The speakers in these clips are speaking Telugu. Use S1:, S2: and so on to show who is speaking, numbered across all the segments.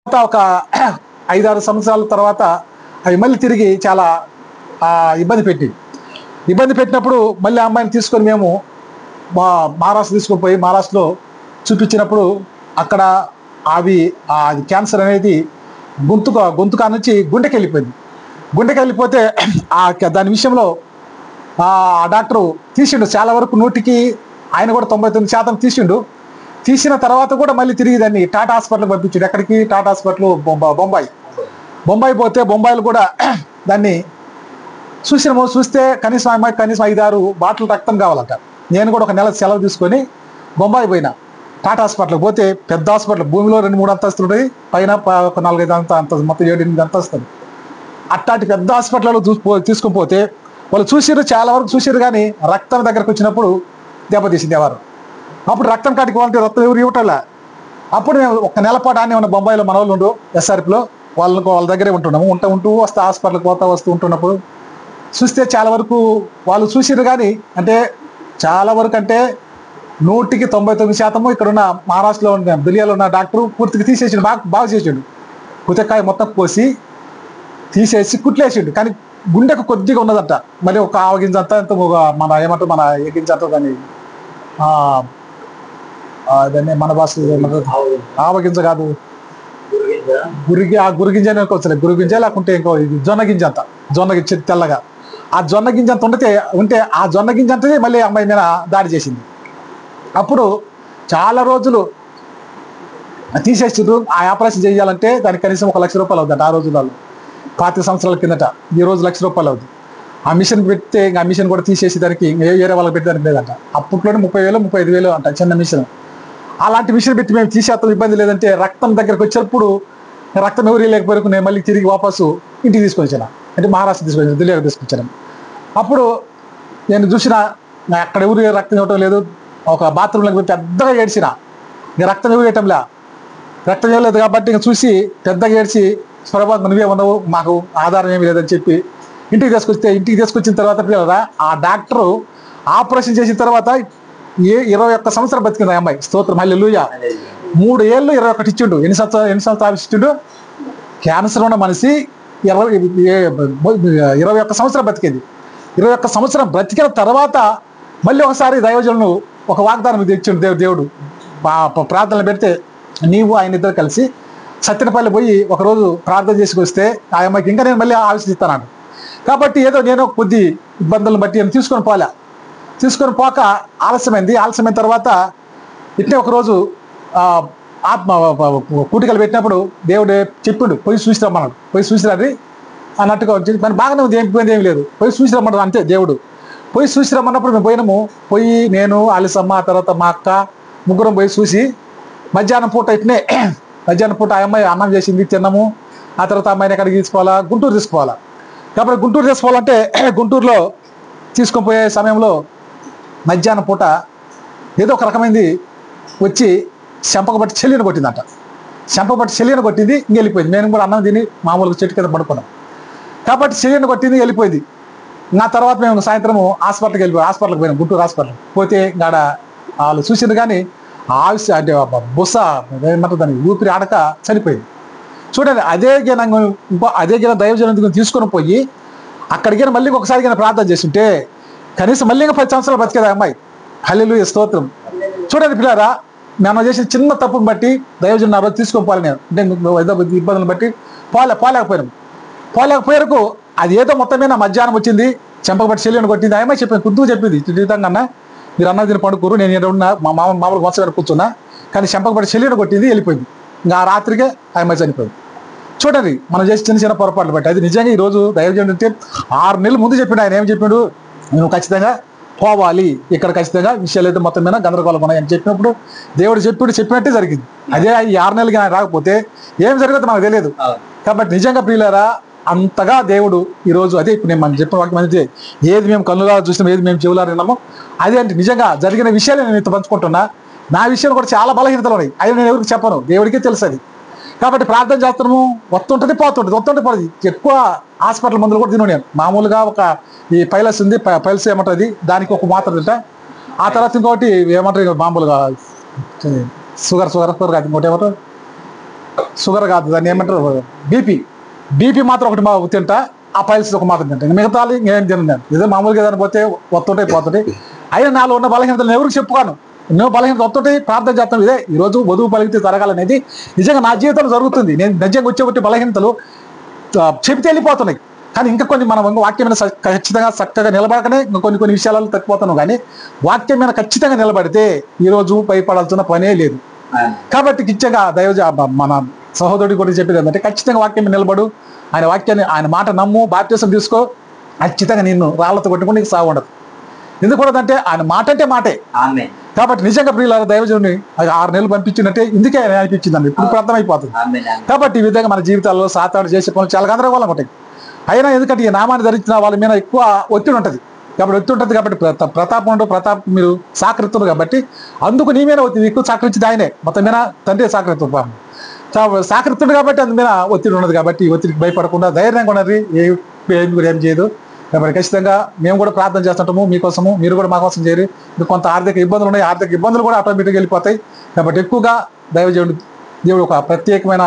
S1: ఒక 5-6 సంవత్సరాల తర్వాత అవి మళ్ళీ తిరిగి చాలా ఇబ్బంది పెట్టినప్పుడు మళ్ళీ ఆ అమ్మాయిని తీసుకొని మేము మహారాష్ట్ర తీసుకొని పోయి మహారాష్ట్రలో చూపించినప్పుడు అక్కడ అది క్యాన్సర్ అనేది గొంతుక నుంచి గుండెకి వెళ్ళిపోతే దాని విషయంలో ఆ డాక్టరు తీసిండు చాలా వరకు 100కి ఆయన కూడా 99% తీసిన తర్వాత కూడా మళ్ళీ తిరిగి దాన్ని టాటా హాస్పిటల్కి పంపించాడు. ఎక్కడికి? టాటా హాస్పిటల్ బొంబాయి పోతే బొంబాయిలో కూడా దాన్ని చూస్తే కనీసం 5-6 బాటిల్ రక్తం కావాలంట. నేను కూడా ఒక నెల సెలవు తీసుకొని బొంబాయి పోయినా. టాటా హాస్పిటల్కి పోతే పెద్ద హాస్పిటల్, భూమిలో 2-3 అంతస్తులు ఉంటాయి, పైన ఒక 4-5 అంతస్తులు, మొత్తం 7-8 అంతస్తులు. అట్లాంటి పెద్ద హాస్పిటల్లో తీసుకొని పోతే వాళ్ళు చాలా వరకు చూసిరు, కానీ రక్తం దగ్గరకు వచ్చినప్పుడు దెబ్బతీసింది ఎవరు. అప్పుడు రక్తం కాటికి వాళ్ళకి రక్తం ఎవరు ఇవ్వటంలా. అప్పుడు మేము ఒక నెల పాటు ఆనే ఉన్న బొంబాయిలో మన వాళ్ళు ఉండు ఎస్ఆర్పిలో వాళ్ళ దగ్గరే ఉంటూ వస్తే హాస్పిటల్కి వస్తూ ఉంటున్నప్పుడు చూస్తే చాలా వరకు వాళ్ళు చూసిరు, కానీ అంటే చాలా వరకు అంటే 100కి 99% ఇక్కడ ఉన్న మహారాష్ట్రలో ఉన్న ఢిల్లీలో ఉన్న డాక్టర్ పూర్తిగా తీసేసిండు, బాగా చేసిండు. కుతకాయ మొత్తం కోసి తీసేసి కుట్లేసిండు, కానీ గుండెకు కొద్దిగా ఉన్నదంట. మళ్ళీ ఒక ఆవగింజ అంతా ఎంత మన ఏమంటారు మన గింజ అంతా దాన్ని మన భాష ఆవగింజ కాదు, గురిగింజ గురిగింజ లేకుంటే ఇంకో జొన్న గింజ అంత, జొన్న గింజ తెల్లగా ఆ జొన్న గింజ అంత ఉంటే ఆ జొన్న గింజ అంతది మళ్ళీ అమ్మాయి మీద దాడి చేసింది. అప్పుడు చాలా రోజులు తీసేసిండ్రు. ఆ ఆపరేషన్ చేయాలంటే దానికి కనీసం 1 లక్ష రూపాయలు అవుతుందంట. ఆ రోజులలో 25 సంవత్సరాల కిందట. ఈ రోజు 1 లక్ష రూపాయలు అవుతుంది. ఆ మిషన్ పెడితే ఆ మిషన్ కూడా తీసేసి దానికి వేరే వాళ్ళకి పెట్టడానికి లేదంట. అప్పట్లోనే 30,000-35,000 అంట చిన్న మిషన్. అలాంటి మిషన్ పెట్టి మేము తీసేస్తాం, ఇబ్బంది లేదంటే రక్తం దగ్గరకు వచ్చేటప్పుడు రక్తం ఎవరి లేకపోయారు, నేను మళ్ళీ తిరిగి వాపసు ఇంటికి తీసుకొచ్చాను, అంటే మహారాష్ట్ర తీసుకొచ్చాను, ఢిల్లీకి తీసుకొచ్చాను. అప్పుడు నేను చూసిన అక్కడ ఎవరు రక్తం ఇవ్వటం లేదు. ఒక బాత్రూంలోకి పెద్దగా ఏడ్చిన, ఇంకా రక్తం ఎవరు వేయటంలే, రక్తం ఇవ్వలేదు కాబట్టి ఇంకా చూసి పెద్దగా ఏడ్చి, స్వరభాగం నువ్వే ఉన్నావు, మాకు ఆధారం ఏమీ లేదని చెప్పి ఇంటికి తీసుకొచ్చిన తర్వాత పిల్లరా ఆ డాక్టరు ఆపరేషన్ చేసిన తర్వాత 21 సంవత్సరాలు బతికింది ఆ అమ్మాయి. స్తోత్రం హల్లెలూయా. 3 ఏళ్ళు 21 ఇచ్చిండు. ఎన్ని సంవత్సరాలు ఇచ్చిండు? క్యాన్సర్ ఉన్న మనిషి 21 సంవత్సరాలు బతికేది. 21 సంవత్సరం బ్రతికిన తర్వాత మళ్ళీ ఒకసారి దైవజనులు ఒక వాగ్దానం ఇచ్చిండు దేవుడు. ప్రార్థనలు పెడితే నీవు ఆయన ఇద్దరు కలిసి సత్యనపల్లి పోయి ఒకరోజు ప్రార్థన చేసుకొస్తే ఆ అమ్మాయికి ఇంకా నేను మళ్ళీ ఆవిష్టిస్తాను. కాబట్టి ఏదో నేను కొద్ది ఇబ్బందులను బట్టి నేను తీసుకొని పోక ఆలస్యమైన తర్వాత ఇట్నే ఒకరోజు ఆత్మ కూటికలు పెట్టినప్పుడు దేవుడు చెప్పిండు, పోయి చూసిరమ్మన్నాడు. పోయి చూసిరండి అన్నట్టుగా వచ్చి మరి బాగానే ఉంది, ఏమి లేదు, పోయి చూసిరమ్మన్నాడు అంతే. దేవుడు పోయి చూసిరమ్మన్నప్పుడు మేము పోయి నేను ఆలిసమ్మ తర్వాత మా అక్క ముగ్గురం పోయి చూసి మధ్యాహ్నం పూట ఆ అమ్మాయి అన్నం చేసింది, తిన్నాము. ఆ తర్వాత అమ్మాయిని ఎక్కడికి తీసుకోవాలా? గుంటూరు తీసుకోవాలా. కాబట్టి గుంటూరు తీసుకోవాలంటే గుంటూరులో తీసుకొని పోయే సమయంలో మధ్యాహ్నం పూట ఏదో ఒక రకమైనది వచ్చి చెంపకబట్టి చెల్లిని కొట్టిందంట. కొట్టింది, వెళ్ళిపోయింది. నేను కూడా అన్నం తిని మామూలుగా చెట్టు కింద పడుకున్నాం. కాబట్టి చెల్లిని కొట్టింది, వెళ్ళిపోయింది. నా తర్వాత మేము సాయంత్రము హాస్పిటల్కి పోయినాం, గుంటూరు హాస్పిటల్ పోతే గాడ వాళ్ళు చూసింది, కానీ ఆవిష అంటే బుస ఏమంటారు దాన్ని ఊపిరి ఆడక చనిపోయింది. చూడండి, అదే దైవజనం తీసుకొని పోయి అక్కడికి మళ్ళీ ఒకసారి ప్రార్థన చేస్తుంటే కనీసం మళ్ళీ 10 సంవత్సరాలు బతికేది ఆ అమ్మాయి. హల్లెలూయా, స్తోత్రం. చూడండి పిల్లారా, మనం చేసిన చిన్న తప్పును బట్టి దైవజనం ఆ రోజు తీసుకొని పోవాలి. నేను అంటే ఇబ్బందులను బట్టి పోలేకపోయారు. అది ఏదో మొత్తం మీద మధ్యాహ్నం వచ్చింది, చెంపకబట్టి చెల్లిని కొట్టింది. ఆ అమ్మాయి చెప్పింది, కుదురు చెప్పింది, జీవితంగా మీరు అన్నం తిని పడుకోరు, నేను ఏదన్నా మామూలు వంశ కూర్చున్నా, కానీ చెంపకబట్టి చెల్లిని కొట్టింది, వెళ్ళిపోయింది. ఇంకా ఆ రాత్రికే ఆ అమ్మాయి చనిపోయింది. చూడండి, మనం చేసి చిన్న పొరపాట్లు బట్టి అది నిజంగా ఈరోజు దైవజనుడు అంటే 6 నెలల ముందు చెప్పిండు. ఆయన ఏం చెప్పిండు? నువ్వు ఖచ్చితంగా పోవాలి, ఇక్కడ ఖచ్చితంగా విషయాలు అయితే మొత్తం మీద గందరగోళం ఉన్నాయని చెప్పినప్పుడు దేవుడు చెప్పినట్టే జరిగింది. అదే ఈ 6 నెలలకి ఆయన రాకపోతే ఏం జరుగుతుందో మనకు తెలియదు. కాబట్టి నిజంగా ప్రియులారా, అంతగా దేవుడు ఈరోజు అదే ఇప్పుడు నేను మనం చెప్పిన వాక్యం అనేది ఏది మేము కన్నులా చూసినాం, ఏది మేము చెవులారా విన్నామో అదే అంటే నిజంగా జరిగిన విషయాలు నేను ఇంత పంచుకుంటున్నా. నా విషయాలు కూడా చాలా బలహీనతలు ఉన్నాయి, అవి నేను ఎవరికి చెప్పను, దేవుడికే తెలుసు అది. కాబట్టి ప్రార్థన చేస్తున్నాము, వస్తుంటుంది పోతుంది. ఎక్కువ హాస్పిటల్ మందులు కూడా తిను. నేను మామూలుగా ఒక ఈ పైలస్ ఉంది, పైలస్ ఏమంటుంది దానికి ఒక మాత్ర తింటా. ఆ తర్వాత ఇంకోటి ఏమంటారు మామూలుగా షుగర్ అది ఇంకోటి ఏమంటారు షుగర్ కాదు, దాన్ని ఏమంటారు, బీపీ మాత్రం ఒకటి మా తింటా, ఆ పైల్స్ ఒక మాత్రం తింటాను, మిగతాలు ఇంకేం తిన్నాను. ఇదే మామూలుగా ఏదైనా పోతే వస్తుంటాయి పోతుంటాయి. అయినా నాలో ఉన్న బలహీనతలు ఎవరికి చెప్పుకోను. ఎన్నో బలహీనతలు వస్తుంటాయి, ప్రార్థన చేస్తాం. ఇదే ఈరోజు వధువు పలికితే జరగాలనేది నిజంగా నా జీవితంలో జరుగుతుంది. నేను నిజంగా వచ్చేబట్టి బలహీనతలు చెబితే వెళ్ళిపోతున్నాయి. కానీ ఇంకా కొన్ని మనం వాక్యం మీద ఖచ్చితంగా చక్కగా నిలబడకనే ఇంకా కొన్ని విషయాలలో తప్పిపోతున్నాం. కానీ వాక్యం మీద ఖచ్చితంగా నిలబడితే ఈరోజు భయపడాల్సిన పనే లేదు. కాబట్టి నిజంగా మన సహోదరుడి కూడా చెప్పేది ఏంటంటే, ఖచ్చితంగా వాక్యం మీద నిలబడు, ఆయన వాక్యాన్ని, ఆయన మాట నమ్ము, బాప్తిసం తీసుకో, ఖచ్చితంగా నిన్ను రాళ్లతో కొట్టుకుని నీకు సాగు ఉండదు. ఎందుకంటే ఆయన మాట అంటే మాటే. కాబట్టి నిజంగా ప్రియులారా, దైవజనుని 6 నెలలు పంపించినట్టే ఇందుకే అనిపించిందండి. ఇప్పుడు అర్థమైపోతుంది. కాబట్టి ఈ విధంగా మన జీవితాల్లో సాతాడు చేసే పనులు చాలా గందరగోళంగా ఉంటాయి. అయినా ఎందుకంటే ఈ నామాన్ని ధరించిన వాళ్ళ మీద ఎక్కువ ఒత్తిడి ఉంటుంది. కాబట్టి ప్రతాప్ మీరు సహకరిస్తున్నారు కాబట్టి అందుకు నీ మీద ఒత్తిడి ఎక్కువ సహకరించింది ఆయనే. మొత్తం మీద తండ్రి సహకరిస్తుంది కాబట్టి అందు మీద ఒత్తిడి ఉన్నది. కాబట్టి ఒత్తిడికి భయపడకుండా ధైర్యంగా ఉన్నది, ఏం చేయదు. కాబట్టి ఖచ్చితంగా మేము కూడా ప్రార్థన చేస్తుంటాము మీకోసము, మీరు కూడా మా కోసం చేయరు. కొంత ఆర్థిక ఇబ్బందులు ఉన్నాయి, ఆర్థిక ఇబ్బందులు కూడా ఆటోమేటిక్గా వెళ్ళిపోతాయి. కాబట్టి ఎక్కువగా దేవుడు ఒక ప్రత్యేకమైన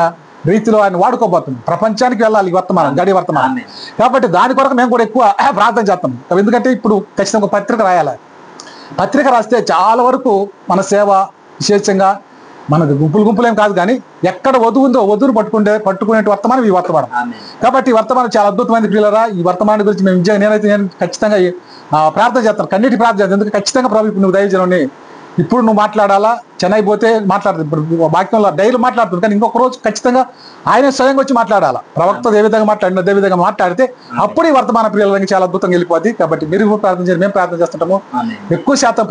S1: రీతిలో ఆయన వాడుకోబోతుంది. ప్రపంచానికి వెళ్ళాలి ఈ వర్తమానం, గడి వర్తమానం. కాబట్టి దాని కొరకు మేము కూడా ఎక్కువ ప్రార్థన చేస్తాం. ఎందుకంటే ఇప్పుడు ఖచ్చితంగా పత్రిక రాయాలి. పత్రిక రాస్తే చాలా వరకు మన సేవ విశేషంగా మనకు గుంపులు ఏం కాదు, కానీ ఎక్కడ వధువు ఉందో వధువును పట్టుకునే వర్తమానం ఈ వర్తమానం. కాబట్టి ఈ వర్తమానం చాలా అద్భుతమైన ప్రియులరా. ఈ వర్తమానం గురించి మేము నేను ఖచ్చితంగా ప్రార్థన చేస్తాను, కన్నీటి ప్రార్థన చేస్తాను. ఎందుకంటే ఖచ్చితంగా ప్రభు ఇప్పుడు నువ్వు దైవజనుని, ఇప్పుడు నువ్వు మాట్లాడాలా, చెన్నై పోతే మాట్లాడుతుంది. ఇప్పుడు వాక్యంలో డైలీ మాట్లాడుతుంది, కానీ ఇంకొక రోజు ఖచ్చితంగా ఆయన స్వయంగా వచ్చి మాట్లాడాలా. ప్రవక్త ఏ విధంగా మాట్లాడిన అదే విధంగా మాట్లాడితే అప్పుడు ఈ వర్తమాన ప్రియులకి చాలా అద్భుతంగా వెళ్ళిపోద్ది. కాబట్టి మీరు ప్రార్థన చేయాలి, మేము ప్రార్థన చేస్తుంటాము. ఎక్కువ శాతం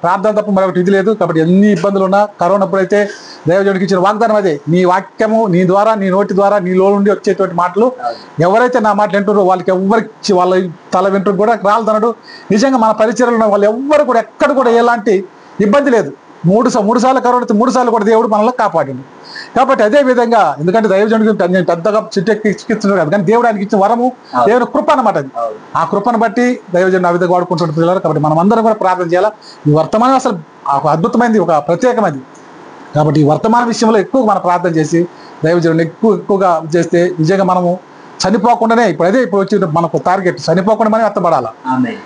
S1: ప్రార్థన తప్ప మరొకటి ఇది లేదు. కాబట్టి ఎన్ని ఇబ్బందులు ఉన్నా, కరోనా అప్పుడైతే దైవజనుడికి ఇచ్చిన వాగ్దానం అదే, నీ వాక్యము నీ ద్వారా, నీ నోటి ద్వారా, నీలో నుండి వచ్చేటువంటి మాటలు ఎవరైతే నా మాటలు వింటారో వాళ్ళకి ఎవరికి వాళ్ళ తల వింటారు కూడా రాలదనడు. నిజంగా మన పరిచయంలో ఉన్న వాళ్ళు ఎవ్వరు కూడా ఎక్కడ కూడా ఎలాంటి ఇబ్బంది లేదు. 3 సార్లు కరోనా 3 సార్లు కూడా దేవుడు మనల్ని కాపాడింది. కాబట్టి అదే విధంగా, ఎందుకంటే దైవజనుడికి నేను పెద్దగా చిక్కిస్తున్నారు కదా, కానీ దేవుడు ఆయనకి ఇచ్చిన వరము, దేవుని కృప అన్నమాట. అది ఆ కృపను బట్టి దైవజనుడు ఆ విధంగా వాడుకుంటున్నారు. కాబట్టి మనం అందరం కూడా ప్రార్థన చేయాలా. ఈ వర్తమానం అసలు ఒక అద్భుతమైనది, ఒక ప్రత్యేకమైనది. కాబట్టి ఈ వర్తమాన విషయంలో ఎక్కువ మనం ప్రార్థన చేసి దైవజనుడిని ఎక్కువగా చేస్తే నిజంగా మనము చనిపోకుండానే, ఇప్పుడు వచ్చి మనకు టార్గెట్ చనిపోకుండా మనం ఎత్తబడాలా.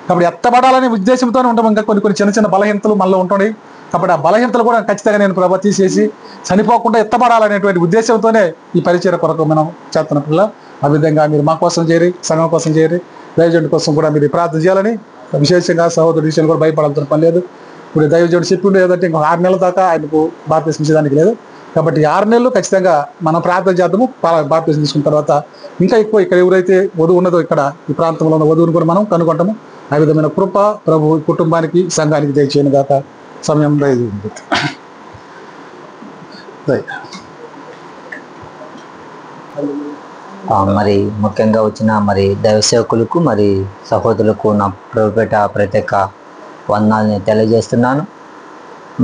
S1: కాబట్టి ఎత్తబడాలనే ఉద్దేశంతోనే ఉంటాం. ఇంకా కొన్ని చిన్న బలహీనతలు మనలో ఉంటున్నాయి. కాబట్టి ఆ బలహీనతలు కూడా ఖచ్చితంగా నేను ప్రభు తీసేసి చనిపోకుండా ఎత్తబడాలనేటువంటి ఉద్దేశంతోనే ఈ పరిచయ కొరకు మనం చేస్తున్నప్పుడు ఆ విధంగా మీరు మా కోసం చేరి, సంఘం కోసం చేరి, దైవజనుడి కోసం కూడా మీరు ప్రార్థన చేయాలని, విశేషంగా సహోదరు విషయాలు కూడా భయపడాల్సిన పని లేదు. ఇప్పుడు దైవజనుడు చెప్పిండు ఏదంటే ఇంకా 6 నెలల దాకా ఆయనకు బాప్తిసం ఇచ్చేదానికి లేదు. కాబట్టి 6 నెలలు ఖచ్చితంగా మనం ప్రార్థన చేద్దాము. బాప్తిసం తీసుకున్న తర్వాత ఇంకా ఎక్కువ ఇక్కడ ఎవరైతే వధువు ఉన్నదో ఇక్కడ ఈ ప్రాంతంలో ఉన్న వధువుని కూడా మనం కనుగొంటాము. ఆ విధమైన కృప ప్రభు కుటుంబానికి, సంఘానికి దయచేయను గాక. సమయం
S2: మరి ముఖ్యంగా వచ్చిన మరి దైవ సేవకులకు, మరి సహోదరులకు నా ప్రభుపేట ప్రత్యేక వందనాలని తెలియజేస్తున్నాను.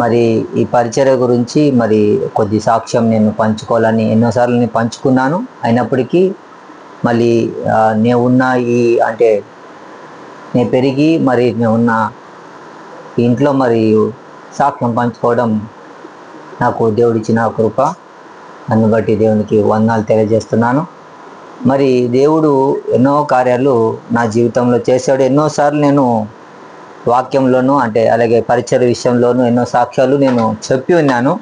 S2: మరి ఈ పరిచర్య గురించి మరి కొద్ది సాక్ష్యం నేను పంచుకోవాలని ఎన్నోసార్లు నేను పంచుకున్నాను. అయినప్పటికీ మళ్ళీ నేనున్న నేను పెరిగి మరి నేనున్న ఇంట్లో మరి సాక్ష్యం పంచుకోవడం నాకు దేవుడిచ్చిన కృప. అందును బట్టి దేవునికి వందనాలు తెలియజేస్తున్నాను. మరి దేవుడు ఎన్నో కార్యాలు నా జీవితంలో చేశాడు. ఎన్నోసార్లు నేను వాక్యంలోనూ అలాగే పరిచర్య విషయంలోనూ ఎన్నో సాక్ష్యాలు నేను చెప్పి ఉన్నాను.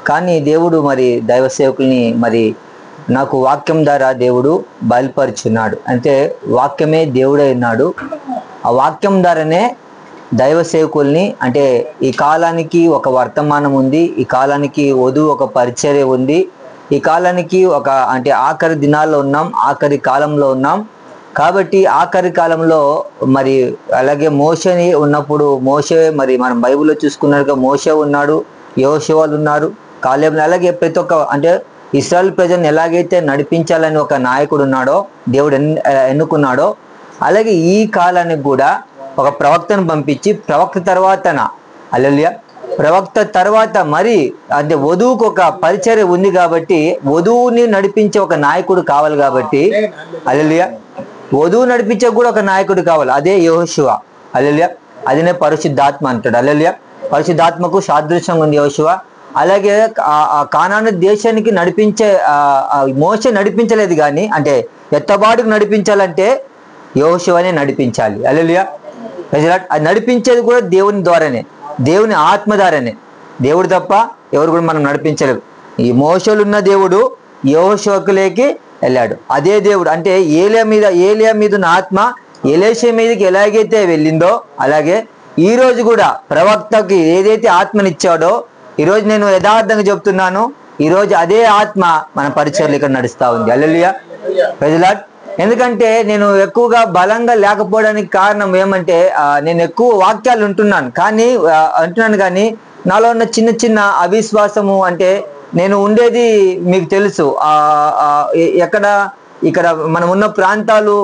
S2: కానీ దేవుడు మరి దైవ సేవకుల్ని మరి నాకు వాక్యం ద్వారా దేవుడు బయలుపరుచున్నాడు. అంటే వాక్యమే దేవుడై ఉన్నాడు. ఆ వాక్యం ద్వారానే దైవ సేవకుల్ని, ఈ కాలానికి ఒక వర్తమానం ఉంది, ఈ కాలానికి వధువు ఒక పరిచర్య ఉంది, ఈ కాలానికి ఒక ఆఖరి దినాల్లో ఉన్నాం, ఆఖరి కాలంలో ఉన్నాం. కాబట్టి ఆఖరి కాలంలో మరి అలాగే మోషే ఉన్నప్పుడు మరి మనం బైబిల్లో చూసుకున్నట్టుగా మోషే ఉన్నాడు, యెహోషువలు ఉన్నారు, కాలేబు, అలాగే ప్రతి ఒక్క ఇశ్రాయేల్ ప్రజలను ఎలాగైతే నడిపించాలని ఒక నాయకుడు ఉన్నాడో, దేవుడు ఎన్నుకున్నాడో, అలాగే ఈ కాలానికి కూడా ఒక ప్రవక్తను పంపించి ప్రవక్త తర్వాత మరి వధువుకు ఒక పరిచర్య ఉంది. కాబట్టి వధువుని నడిపించే ఒక నాయకుడు కావాలి. కాబట్టి హల్లెలూయా, వధువు నడిపించే కూడా ఒక నాయకుడు కావాలి. అదే యెహోషువ. హల్లెలూయా, అదినే పరిశుద్ధాత్మ అంటాడు. హల్లెలూయా, పరిశుద్ధాత్మకు సాదృశ్యంగా ఉంది యెహోషువ. అలాగే ఆ కానాను దేశానికి నడిపించే మోషే నడిపించలేదు, కానీ అంటే ఎత్తబాటుకు నడిపించాలంటే యెహోషువనే నడిపించాలి. హల్లెలూయా. అది నడిపించేది కూడా దేవుని ద్వారానే, దేవుని ఆత్మ ద్వారానే. దేవుడు తప్ప ఎవరు కూడా మనం నడిపించలేరు. ఈ మోషేలు ఉన్న దేవుడు యెహోషువకులోకి వెళ్ళాడు. అదే దేవుడు అంటే ఏలియా మీద ఉన్న ఆత్మ ఎలీషా మీదకి ఎలాగైతే వెళ్ళిందో అలాగే ఈ రోజు కూడా ప్రవక్తకి ఏదైతే ఆత్మనిచ్చాడో, ఈరోజు నేను యథార్థంగా చెప్తున్నాను, ఈరోజు అదే ఆత్మ మన పరిచర్లు ఇక్కడ నడుస్తూ ఉంది. హల్లెలూయా. Praise Lord. ఎందుకంటే నేను ఎక్కువగా బలంగా లేకపోవడానికి కారణం ఏమంటే నేను ఎక్కువ వాక్యాలు అంటున్నాను కానీ నాలో ఉన్న చిన్న చిన్న అవిశ్వాసము, అంటే నేను ఉండేది మీకు తెలుసు, ఇక్కడ మనం ఉన్న ప్రాంతాలు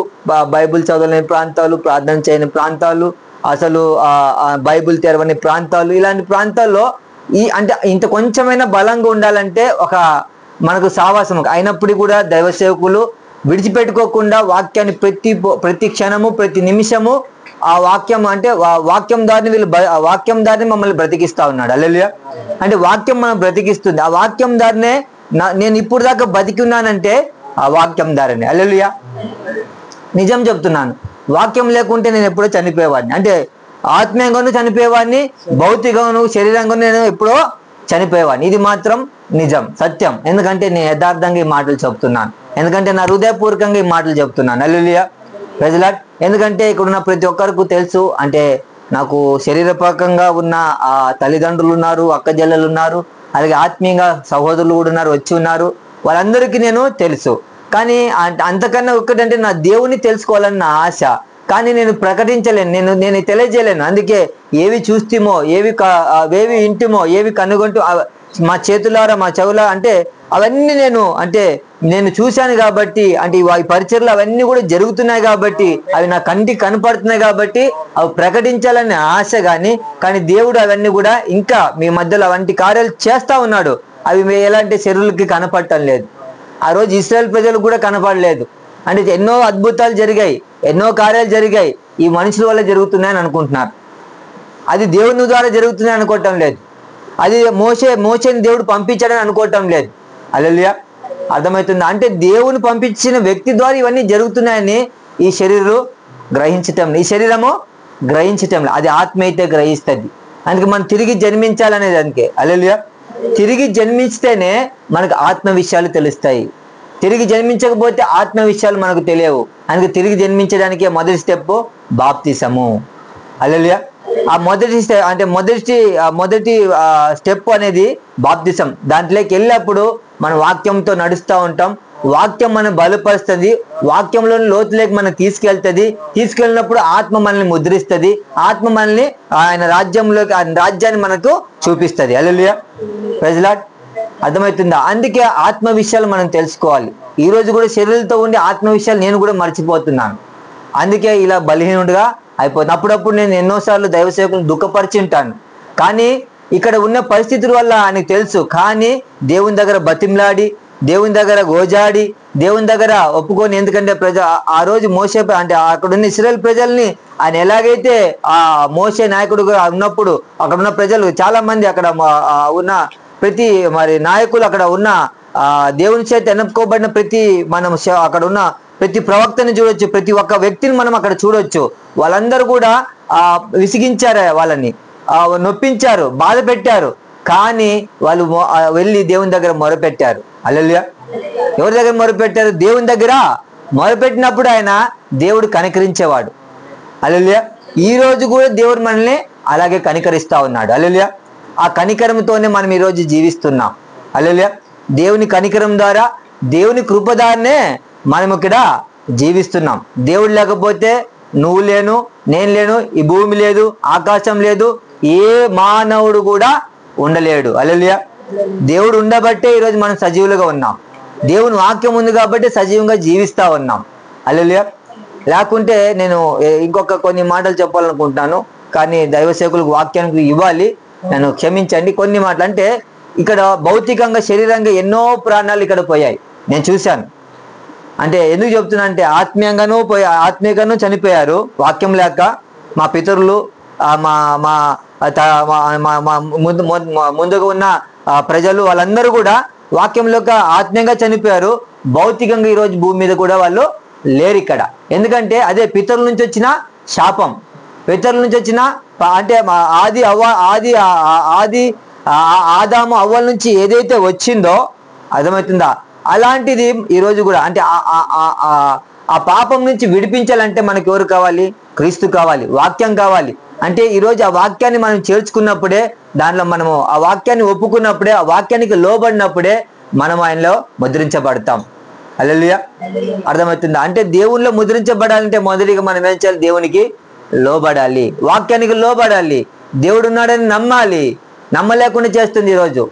S2: బైబిల్ చదవలేని ప్రాంతాలు, ప్రార్థన చేయని ప్రాంతాలు, అసలు బైబిల్ తెరవని ప్రాంతాలు, ఇలాంటి ప్రాంతాల్లో అంటే ఇంత కొంచెమైనా బలంగా ఉండాలంటే మనకు సావాసం అయినప్పుడు కూడా దైవ సేవకులు విడిచిపెట్టుకోకుండా వాక్యాన్ని ప్రతి క్షణము ప్రతి నిమిషము ఆ వాక్యం అంటే వాక్యం దారిని మమ్మల్ని బ్రతికిస్తా ఉన్నాడు. హల్లెలూయా. అంటే వాక్యం మనం బ్రతికిస్తుంది. ఆ వాక్యం దారినే నేను ఇప్పుడు దాకా బతికి ఉన్నానంటే ఆ వాక్యం దారినే. హల్లెలూయా. నిజం చెప్తున్నాను, వాక్యం లేకుంటే నేను ఎప్పుడో చనిపోయేవాడిని. అంటే ఆత్మీయంగాను చనిపోయేవాడిని, భౌతికంగాను శరీరంగాను నేను ఎప్పుడో చనిపోయేవాడిని. ఇది మాత్రం నిజం, సత్యం. ఎందుకంటే నేను యథార్థంగా ఈ మాటలు చెప్తున్నాను, ఎందుకంటే నా హృదయపూర్వకంగా ఈ మాటలు చెప్తున్నాను. హల్లెలూయా. Praise Lord. ఎందుకంటే ఇక్కడున్న ప్రతి ఒక్కరికి తెలుసు, అంటే నాకు శరీరపరంగా ఉన్న తల్లిదండ్రులు ఉన్నారు, అక్క చెల్లెలు ఉన్నారు, అలాగే ఆత్మీయంగా సహోదరులు కూడా వచ్చి ఉన్నారు. వాళ్ళందరికీ నేను తెలుసు. కానీ అంతకన్నా ఒక్కటంటే నా దేవుని తెలుసుకోవాలని నా ఆశ, కానీ నేను ప్రకటించలేను, నేను తెలియజేయలేను. అందుకే ఏవి చూస్తేమో, ఏవి ఇంటిమో, ఏవి కనుగొంటూ మా చేతులారా మా చెవుల అంటే అవన్నీ నేను చూశాను కాబట్టి, అంటే ఈ పరిచర్లు అవన్నీ కూడా జరుగుతున్నాయి కాబట్టి, అవి నా కంటికి కనపడుతున్నాయి కాబట్టి అవి ప్రకటించాలనే ఆశ. కానీ దేవుడు అవన్నీ కూడా ఇంకా మీ మధ్యలో అవంటి కార్యాలు చేస్తా ఉన్నాడు. అవి ఎలాంటి శరీరులకి కనపడటం లేదు. ఆ రోజు ఇశ్రాయేల్ ప్రజలకు కూడా కనపడలేదు. అంటే ఎన్నో అద్భుతాలు జరిగాయి, ఎన్నో కార్యాలు జరిగాయి, ఈ మనుషుల వల్ల జరుగుతున్నాయని అనుకుంటున్నారు. అది దేవుని ద్వారా జరుగుతున్నాయని అనుకోవటం లేదు. అది మోషేని దేవుడు పంపించాడని అనుకోవటం లేదు. హల్లెలూయా. అర్థమవుతుందా? అంటే దేవుని పంపించిన వ్యక్తి ద్వారా ఇవన్నీ జరుగుతున్నాయని ఈ శరీరం గ్రహించటం, ఈ శరీరము గ్రహించటం, అది ఆత్మ అయితే గ్రహిస్తుంది. అందుకే మనం తిరిగి జన్మించాలనేది. అందుకే హల్లెలూయా. తిరిగి జన్మిస్తేనే మనకు ఆత్మ విషయాలు తెలుస్తాయి. తిరిగి జన్మించకపోతే ఆత్మ విషయాలు మనకు తెలియవు. అందుకే తిరిగి జన్మించడానికి మొదటి స్టెప్ బాప్తిసము. హల్లెలూయా. ఆ మొదటి స్టెప్ అనేది బాప్తిసం. దాంట్లోకి వెళ్ళినప్పుడు మన వాక్యంతో నడుస్తూ ఉంటాం. వాక్యం మనం బలపరుస్తుంది, వాక్యంలోని లోతులోకి మనం తీసుకెళ్ళినప్పుడు ఆత్మ మనల్ని ముద్రిస్తుంది, ఆత్మ మనల్ని ఆయన రాజ్యాన్ని మనకు చూపిస్తుంది. హల్లెలూయా. Praise Lord. అర్థమవుతుందా? అందుకే ఆత్మ విషయాలు మనం తెలుసుకోవాలి. ఈ రోజు కూడా శరీరంతో ఉండే ఆత్మ విషయాలు నేను కూడా మర్చిపోతున్నాను. అందుకే ఇలా బలహీనుడిగా అయిపోతుంది. అప్పుడప్పుడు నేను ఎన్నోసార్లు దైవ సేవకులను దుఃఖపరిచి ఉంటాను, కానీ ఇక్కడ ఉన్న పరిస్థితుల వల్ల ఆయనకు తెలుసు. కానీ దేవుని దగ్గర బతిమలాడి, దేవుని దగ్గర గోజాడి, దేవుని దగ్గర ఒప్పుకొని, ఎందుకంటే ఆ రోజు మోషే అంటే అక్కడ ఉన్న ఇశ్రాయేల్ ప్రజల్ని ఆయన ఎలాగైతే ఆ మోషే నాయకుడుగా ఉన్నప్పుడు అక్కడ ఉన్న ప్రజలు చాలా మంది, అక్కడ ఉన్న ప్రతి నాయకులు, అక్కడ ఉన్న దేవుని చేత ఎన్నుకోబడిన మనం అక్కడ ఉన్న ప్రతి ప్రవక్తని చూడొచ్చు, ప్రతి ఒక్క వ్యక్తిని మనం అక్కడ చూడొచ్చు. వాళ్ళందరూ కూడా విసిగించారు, వాళ్ళని నొప్పించారు, బాధ పెట్టారు. కానీ వాళ్ళు వెళ్ళి దేవుని దగ్గర మొరపెట్టారు. హల్లెలూయా. ఎవరి దగ్గర మొరపెట్టారు? దేవుని దగ్గర మొరపెట్టినప్పుడు దేవుడు కనికరించేవాడు. హల్లెలూయా. ఈ రోజు కూడా దేవుడు మనల్ని అలాగే కనికరిస్తా ఉన్నాడు. హల్లెలూయా. ఆ కనికరంతోనే మనం ఈరోజు జీవిస్తున్నాం. హల్లెలూయా. దేవుని కనికరం ద్వారా, దేవుని కృప ద్వారానే మనం ఇక్కడ జీవిస్తున్నాం. దేవుడు లేకపోతే నువ్వు లేను, నేను లేను, ఈ భూమి లేదు, ఆకాశం లేదు, ఏ మానవుడు కూడా ఉండలేడు. హల్లెలూయా. దేవుడు ఉండబట్టే ఈరోజు మనం సజీవులుగా ఉన్నాం. దేవుని వాక్యం ఉంది కాబట్టి సజీవంగా జీవిస్తా ఉన్నాం. హల్లెలూయా. లేకుంటే నేను ఇంకొక కొన్ని మాటలు చెప్పాలనుకుంటున్నాను, కానీ దైవ సేవకులకు వాక్యానికి ఇవ్వాలి, నన్ను క్షమించండి. కొన్ని మాటలు అంటే ఇక్కడ భౌతికంగా శరీరంగా ఎన్నో ప్రాణాలు ఇక్కడ పోయాయి, నేను చూశాను. అంటే ఎందుకు చెప్తున్నా అంటే ఆత్మీయంగానూ చనిపోయారు వాక్యం లేక. మా పితరులు, ముందుగా ఉన్న ప్రజలు వాళ్ళందరూ కూడా వాక్యంలోకి ఆత్మీయంగా చనిపోయారు. భౌతికంగా ఈరోజు భూమి మీద కూడా వాళ్ళు లేరు ఇక్కడ. ఎందుకంటే అదే పితరుల నుంచి వచ్చిన శాపం, పితరుల నుంచి వచ్చిన అంటే ఆది ఆదాము అవ్వల నుంచి ఏదైతే వచ్చిందో అర్థమవుతుందా, అలాంటిది ఈరోజు కూడా అంటే ఆ పాపం నుంచి విడిపించాలంటే మనకి ఎవరు కావాలి? క్రీస్తు కావాలి, వాక్యం కావాలి. అంటే ఈరోజు ఆ వాక్యాన్ని మనం చేర్చుకున్నప్పుడే, దానిలో మనము ఆ వాక్యాన్ని ఒప్పుకున్నప్పుడే, ఆ వాక్యానికి లోబడినప్పుడే మనం ఆయనలో ముద్రించబడతాం. హల్లెలూయా. అర్థమవుతుందా? అంటే దేవునిలో ముద్రించబడాలంటే మొదటిగా మనం ఏం చేయాలి? దేవునికి లోబడాలి, వాక్యానికి లోబడాలి, దేవుడు ఉన్నాడని నమ్మాలి. నమ్మలేకుండా చేస్తుంది ఈరోజు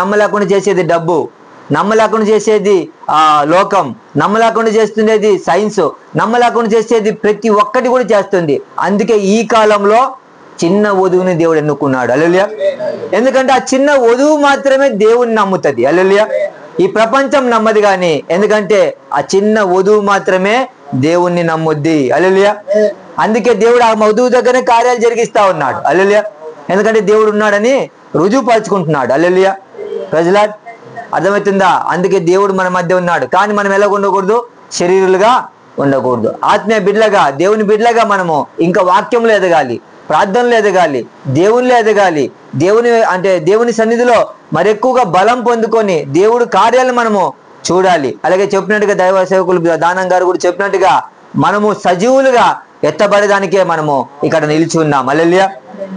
S2: నమ్మలేకుండా చేసేది డబ్బు, నమ్మలేకుండా చేసేది లోకం, నమ్మలేకుండా చేస్తుండేది సైన్స్, నమ్మలేకుండా చేసేది ప్రతి ఒక్కటి కూడా చేస్తుంది. అందుకే ఈ కాలంలో చిన్న వధువుని దేవుడు ఎన్నుకున్నాడు. హల్లెలూయా. ఎందుకంటే ఆ చిన్న వధువు మాత్రమే దేవుని నమ్ముతుంది. హల్లెలూయా. ఈ ప్రపంచం నమ్మదు కానీ, ఎందుకంటే ఆ చిన్న వధువు మాత్రమే దేవుణ్ణి నమ్ముద్ది. హల్లెలూయా. అందుకే దేవుడు ఆ వధువు దగ్గర కార్యాలు జరిగిస్తా ఉన్నాడు. హల్లెలూయా. ఎందుకంటే దేవుడు ఉన్నాడని రుజువుపరుచుకుంటున్నాడు. హల్లెలూయా. ప్రజలాట్ అర్థమవుతుందా? అందుకే దేవుడు మన మధ్య ఉన్నాడు. కానీ మనం ఎలా ఉండకూడదు? శరీరులుగా ఉండకూడదు. ఆత్మీయ బిడ్డలుగా, దేవుని బిడ్డలుగా మనము ఇంకా వాక్యంలో ఎదగాలి, ప్రార్థనలో ఎదగాలి, దేవునిలో ఎదగాలి. దేవుని సన్నిధిలో మరెక్కువగా బలం పొందుకొని దేవుడు కార్యాలను మనము చూడాలి. అలాగే చెప్పినట్టుగా దైవ సేవకులు దానం గారు కూడా చెప్పినట్టుగా మనము సజీవులుగా ఎత్తబడేదానికే మనము ఇక్కడ నిలిచి ఉన్నాం. హల్లెలూయా.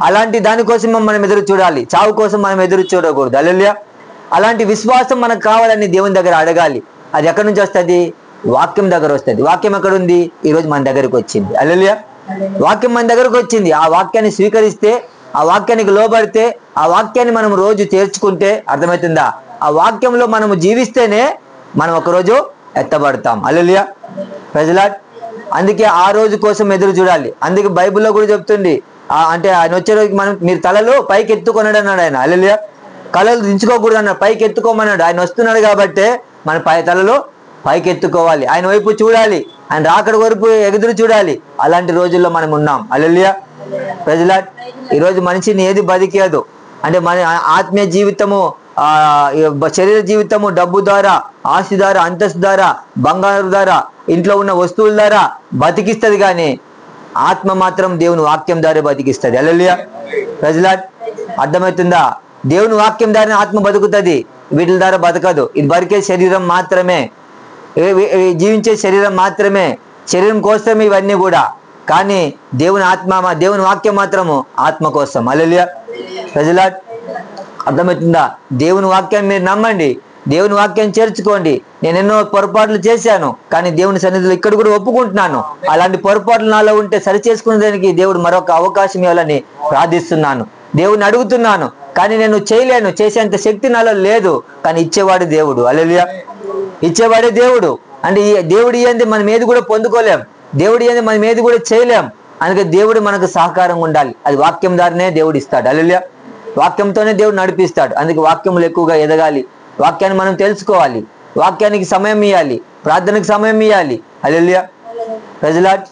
S2: అలాంటి దానికోసం మనం ఎదురు చూడాలి, చావు కోసం మనం ఎదురు చూడకూడదు. హల్లెలూయా. అలాంటి విశ్వాసం మనకు కావాలని దేవుని దగ్గర అడగాలి. అది ఎక్కడి నుంచి వస్తుంది? వాక్యం దగ్గర వస్తుంది. వాక్యం ఎక్కడ ఉంది? ఈరోజు మన దగ్గరకు వచ్చింది. హల్లెలూయా. వాక్యం మన దగ్గరకు వచ్చింది. ఆ వాక్యాన్ని స్వీకరిస్తే, ఆ వాక్యానికి లోబడితే, ఆ వాక్యాన్ని మనం రోజు చేర్చుకుంటే, అర్థమవుతుందా? ఆ వాక్యంలో మనము జీవిస్తేనే మనం ఒకరోజు ఎత్తబడతాం. హల్లెలూయా. ప్రజలాట్ అందుకే ఆ రోజు కోసం ఎదురు చూడాలి. అందుకే బైబిల్లో కూడా చెప్తుంది, అంటే ఆయన వచ్చే రోజుకి మీరు తలలు పైకి ఎత్తుకొన్నాడు అన్నాడు ఆయన. హల్లెలూయా. కళలు దించుకోకూడదు అన్నాడు, పైకి ఎత్తుకోమన్నాడు. ఆయన వస్తున్నాడు కాబట్టి మన తలలు పైకి ఎత్తుకోవాలి, ఆయన వైపు చూడాలి, ఆయన రాకడ వరకు ఎదురు చూడాలి. అలాంటి రోజుల్లో మనం ఉన్నాం. హల్లెలూయా. ప్రజలాట్ ఈరోజు మనిషిని ఏది బతికేదు అంటే మన ఆత్మీయ జీవితము, శరీర జీవితము డబ్బు ద్వారా, ఆస్తి ద్వారా, అంతస్తు ద్వారా, బంగారు ద్వారా, ఇంట్లో ఉన్న వస్తువుల ద్వారా బతికిస్తుంది. కానీ ఆత్మ మాత్రం దేవుని వాక్యం ద్వారా బతికిస్తుంది. హల్లెలూయా. ప్రజలాట్ అర్థమవుతుందా? దేవుని వాక్యం ద్వారా ఆత్మ బతుకుతుంది, వీటి ద్వారా బతకదు. ఇది బతికే శరీరం మాత్రమే, జీవించే శరీరం మాత్రమే, శరీరం కోసమే ఇవన్నీ కూడా. కానీ దేవుని వాక్యం మాత్రము ఆత్మ కోసం. హల్లెలూయా. ప్రజలాట్ అర్థమవుతుందా? దేవుని వాక్యాన్ని మీరు నమ్మండి, దేవుని వాక్యాన్ని చేర్చుకోండి. నేను ఎన్నో పొరపాట్లు చేశాను, కానీ దేవుని సన్నిధిలో ఇక్కడ కూడా ఒప్పుకుంటున్నాను. అలాంటి పొరపాట్లు నాలో ఉంటే సరి చేసుకునేదానికి దేవుడు మరొక అవకాశం ఇవ్వాలని ప్రార్థిస్తున్నాను. దేవుని అడుగుతున్నాను, కానీ నేను చేయలేను, చేసేంత శక్తి నాలో లేదు. కానీ ఇచ్చేవాడు దేవుడు. హల్లెలూయా. ఇచ్చేవాడే దేవుడు. అంటే ఈ దేవుడు ఏంది మనం ఏది కూడా పొందుకోలేం, దేవుడు ఏంది మనం ఏది కూడా చేయలేం. అందుకే దేవుడు మనకు సహకారంగా ఉండాలి. అది వాక్యం ద్వారానే దేవుడు ఇస్తాడు. హల్లెలూయా. వాక్యంతోనే దేవుడు నడిపిస్తాడు. అందుకే వాక్యములు ఎక్కువగా ఎదగాలి, వాక్యాన్ని మనం తెలుసుకోవాలి, వాక్యానికి సమయం ఇవ్వాలి, ప్రార్థనకు సమయం ఇవ్వాలి. హల్లెలూయా. ప్రజలాట్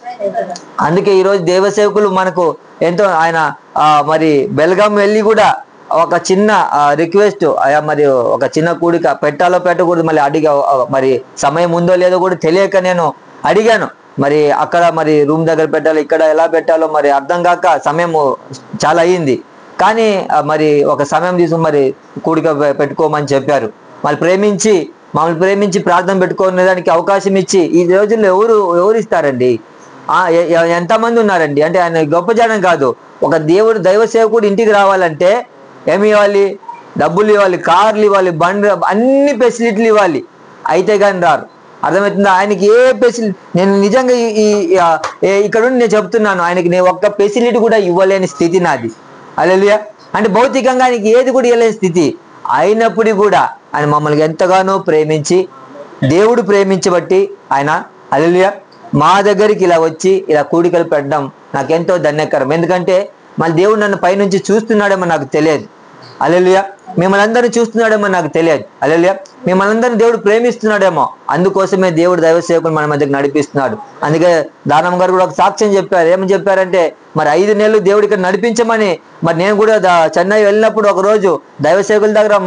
S2: అందుకే ఈరోజు దేవ సేవకులు మనకు ఎంతో ఆయన మరి బెల్గాం వెళ్ళి కూడా ఒక చిన్న రిక్వెస్ట్, మరి ఒక చిన్న కూడిక పెట్టాలో పెట్టకూడదు మళ్ళీ అడిగా, మరి సమయం ఉందో లేదో కూడా తెలియక నేను అడిగాను. మరి అక్కడ మరి రూమ్ దగ్గర పెట్టాలో ఇక్కడ ఎలా పెట్టాలో మరి అర్థం కాక సమయం చాలా అయ్యింది. కానీ మరి ఒక సమయం తీసుకుని మరి కూడిక పెట్టుకోమని చెప్పారు. మమ్మల్ని ప్రేమించి ప్రార్థన పెట్టుకునే దానికి అవకాశం ఇచ్చి ఈ రోజుల్లో ఎవరు ఇస్తారండి? ఎంతమంది ఉన్నారండి? అంటే ఆయన గొప్ప జనం కాదు. ఒక దైవ సేవకుడు ఇంటికి రావాలంటే ఏమి ఇవ్వాలి? డబ్బులు ఇవ్వాలి, కార్లు ఇవ్వాలి, బండి, అన్ని ఫెసిలిటీలు ఇవ్వాలి, అయితే కానీ రారు. అర్థమవుతుందా? ఆయనకి ఏ ఫెసిలిటీ, నేను నిజంగా ఇక్కడ నేను చెప్తున్నాను, ఆయనకి నేను ఒక్క ఫెసిలిటీ కూడా ఇవ్వలేని స్థితి నాది. హల్లెలూయా. అంటే భౌతికంగా ఆయనకి ఏది కూడా ఇవ్వలేని స్థితి అయినప్పుడు కూడా ఆయన మమ్మల్ని ఎంతగానో ప్రేమించి, దేవుడు ప్రేమించబట్టి ఆయన హల్లెలూయా మా దగ్గరికి ఇలా వచ్చి ఇలా కూడికలు పెట్టడం నాకెంతో ధన్యకరం. ఎందుకంటే మళ్ళీ దేవుడు నన్ను పైనుంచి చూస్తున్నాడేమో నాకు తెలియదు. హల్లెలూయా. మిమ్మల్ని అందరినీ చూస్తున్నాడేమో నాకు తెలియదు. హల్లెలూయా. మిమ్మల్ని అందరినీ దేవుడు ప్రేమిస్తున్నాడేమో, అందుకోసమే దేవుడు దైవ సేవకులు మన మధ్యకు నడిపిస్తున్నాడు. అందుకే దానమ్మ గారు కూడా ఒక సాక్ష్యం చెప్పారు. ఏమని చెప్పారంటే, మరి 5 నెలలు దేవుడు ఇక్కడ నడిపించమని, మరి నేను కూడా చెన్నై వెళ్ళినప్పుడు ఒక రోజు దైవ సేవకుల దగ్గర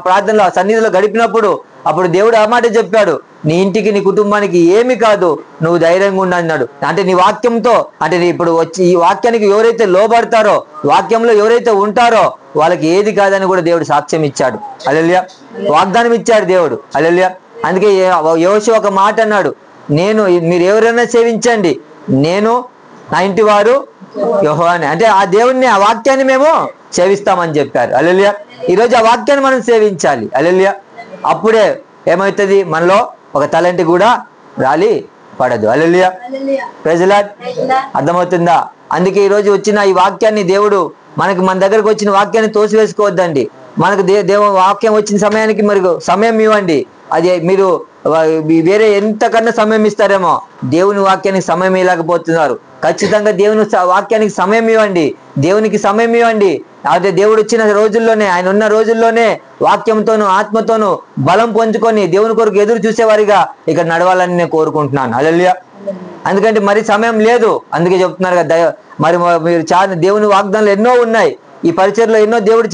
S2: ప్రార్థనలో సన్నిధిలో గడిపినప్పుడు అప్పుడు దేవుడు ఆ మాట చెప్పాడు, నీ ఇంటికి నీ కుటుంబానికి ఏమి కాదు, నువ్వు ధైర్యంగా ఉండు అన్నాడు. అంటే నీ వాక్యంతో, అంటే ఇప్పుడు వచ్చి ఈ వాక్యానికి ఎవరైతే లోబడతారో, వాక్యంలో ఎవరైతే ఉంటారో వాళ్ళకి ఏది కాదని కూడా దేవుడు సాక్ష్యం ఇచ్చాడు. హల్లెలూయా. వాగ్దానం ఇచ్చాడు దేవుడు. హల్లెలూయా. అందుకే యోషువ ఒక మాట అన్నాడు, మీరు ఎవరైనా సేవించండి, నేను నా ఇంటి వారు యెహోవాని. అంటే ఆ దేవుణ్ణి, ఆ వాక్యాన్ని మేము సేవిస్తామని చెప్పారు. హల్లెలూయా. ఈరోజు ఆ వాక్యాన్ని మనం సేవించాలి. హల్లెలూయా. అప్పుడే ఏమవుతుంది, మనలో ఒక తలంటి కూడా రాలి పడదు. హల్లెలూయా. Praise the Lord. అర్థమవుతుందా? అందుకే ఈరోజు వచ్చిన ఈ వాక్యాన్ని దేవుడు మన దగ్గరకు వచ్చిన వాక్యాన్ని తోసివేసుకోవద్దండి. మనకు వాక్యం వచ్చిన సమయానికి మరి సమయం ఇవ్వండి. అది మీరు వేరే ఎంతకన్నా సమయం ఇస్తారేమో, దేవుని వాక్యానికి సమయం ఇవ్వలేకపోతున్నారు. ఖచ్చితంగా దేవుని వాక్యానికి సమయం ఇవ్వండి, దేవునికి సమయం ఇవ్వండి. అదే దేవుడు వచ్చిన రోజుల్లోనే, ఆయన ఉన్న రోజుల్లోనే వాక్యంతోనూ ఆత్మతోనూ బలం పొందుకొని దేవుని కొరకు ఎదురు చూసేవారిగా ఇక్కడ నడవాలని నేను కోరుకుంటున్నాను. హల్లెలూయా. ఎందుకంటే మరి సమయం లేదు, అందుకే చెప్తున్నారు కదా. మరి మీరు దేవుని వాగ్దానాలు ఎన్నో ఉన్నాయి. ఈ పరిచర్లో ఎన్నో దేవుడు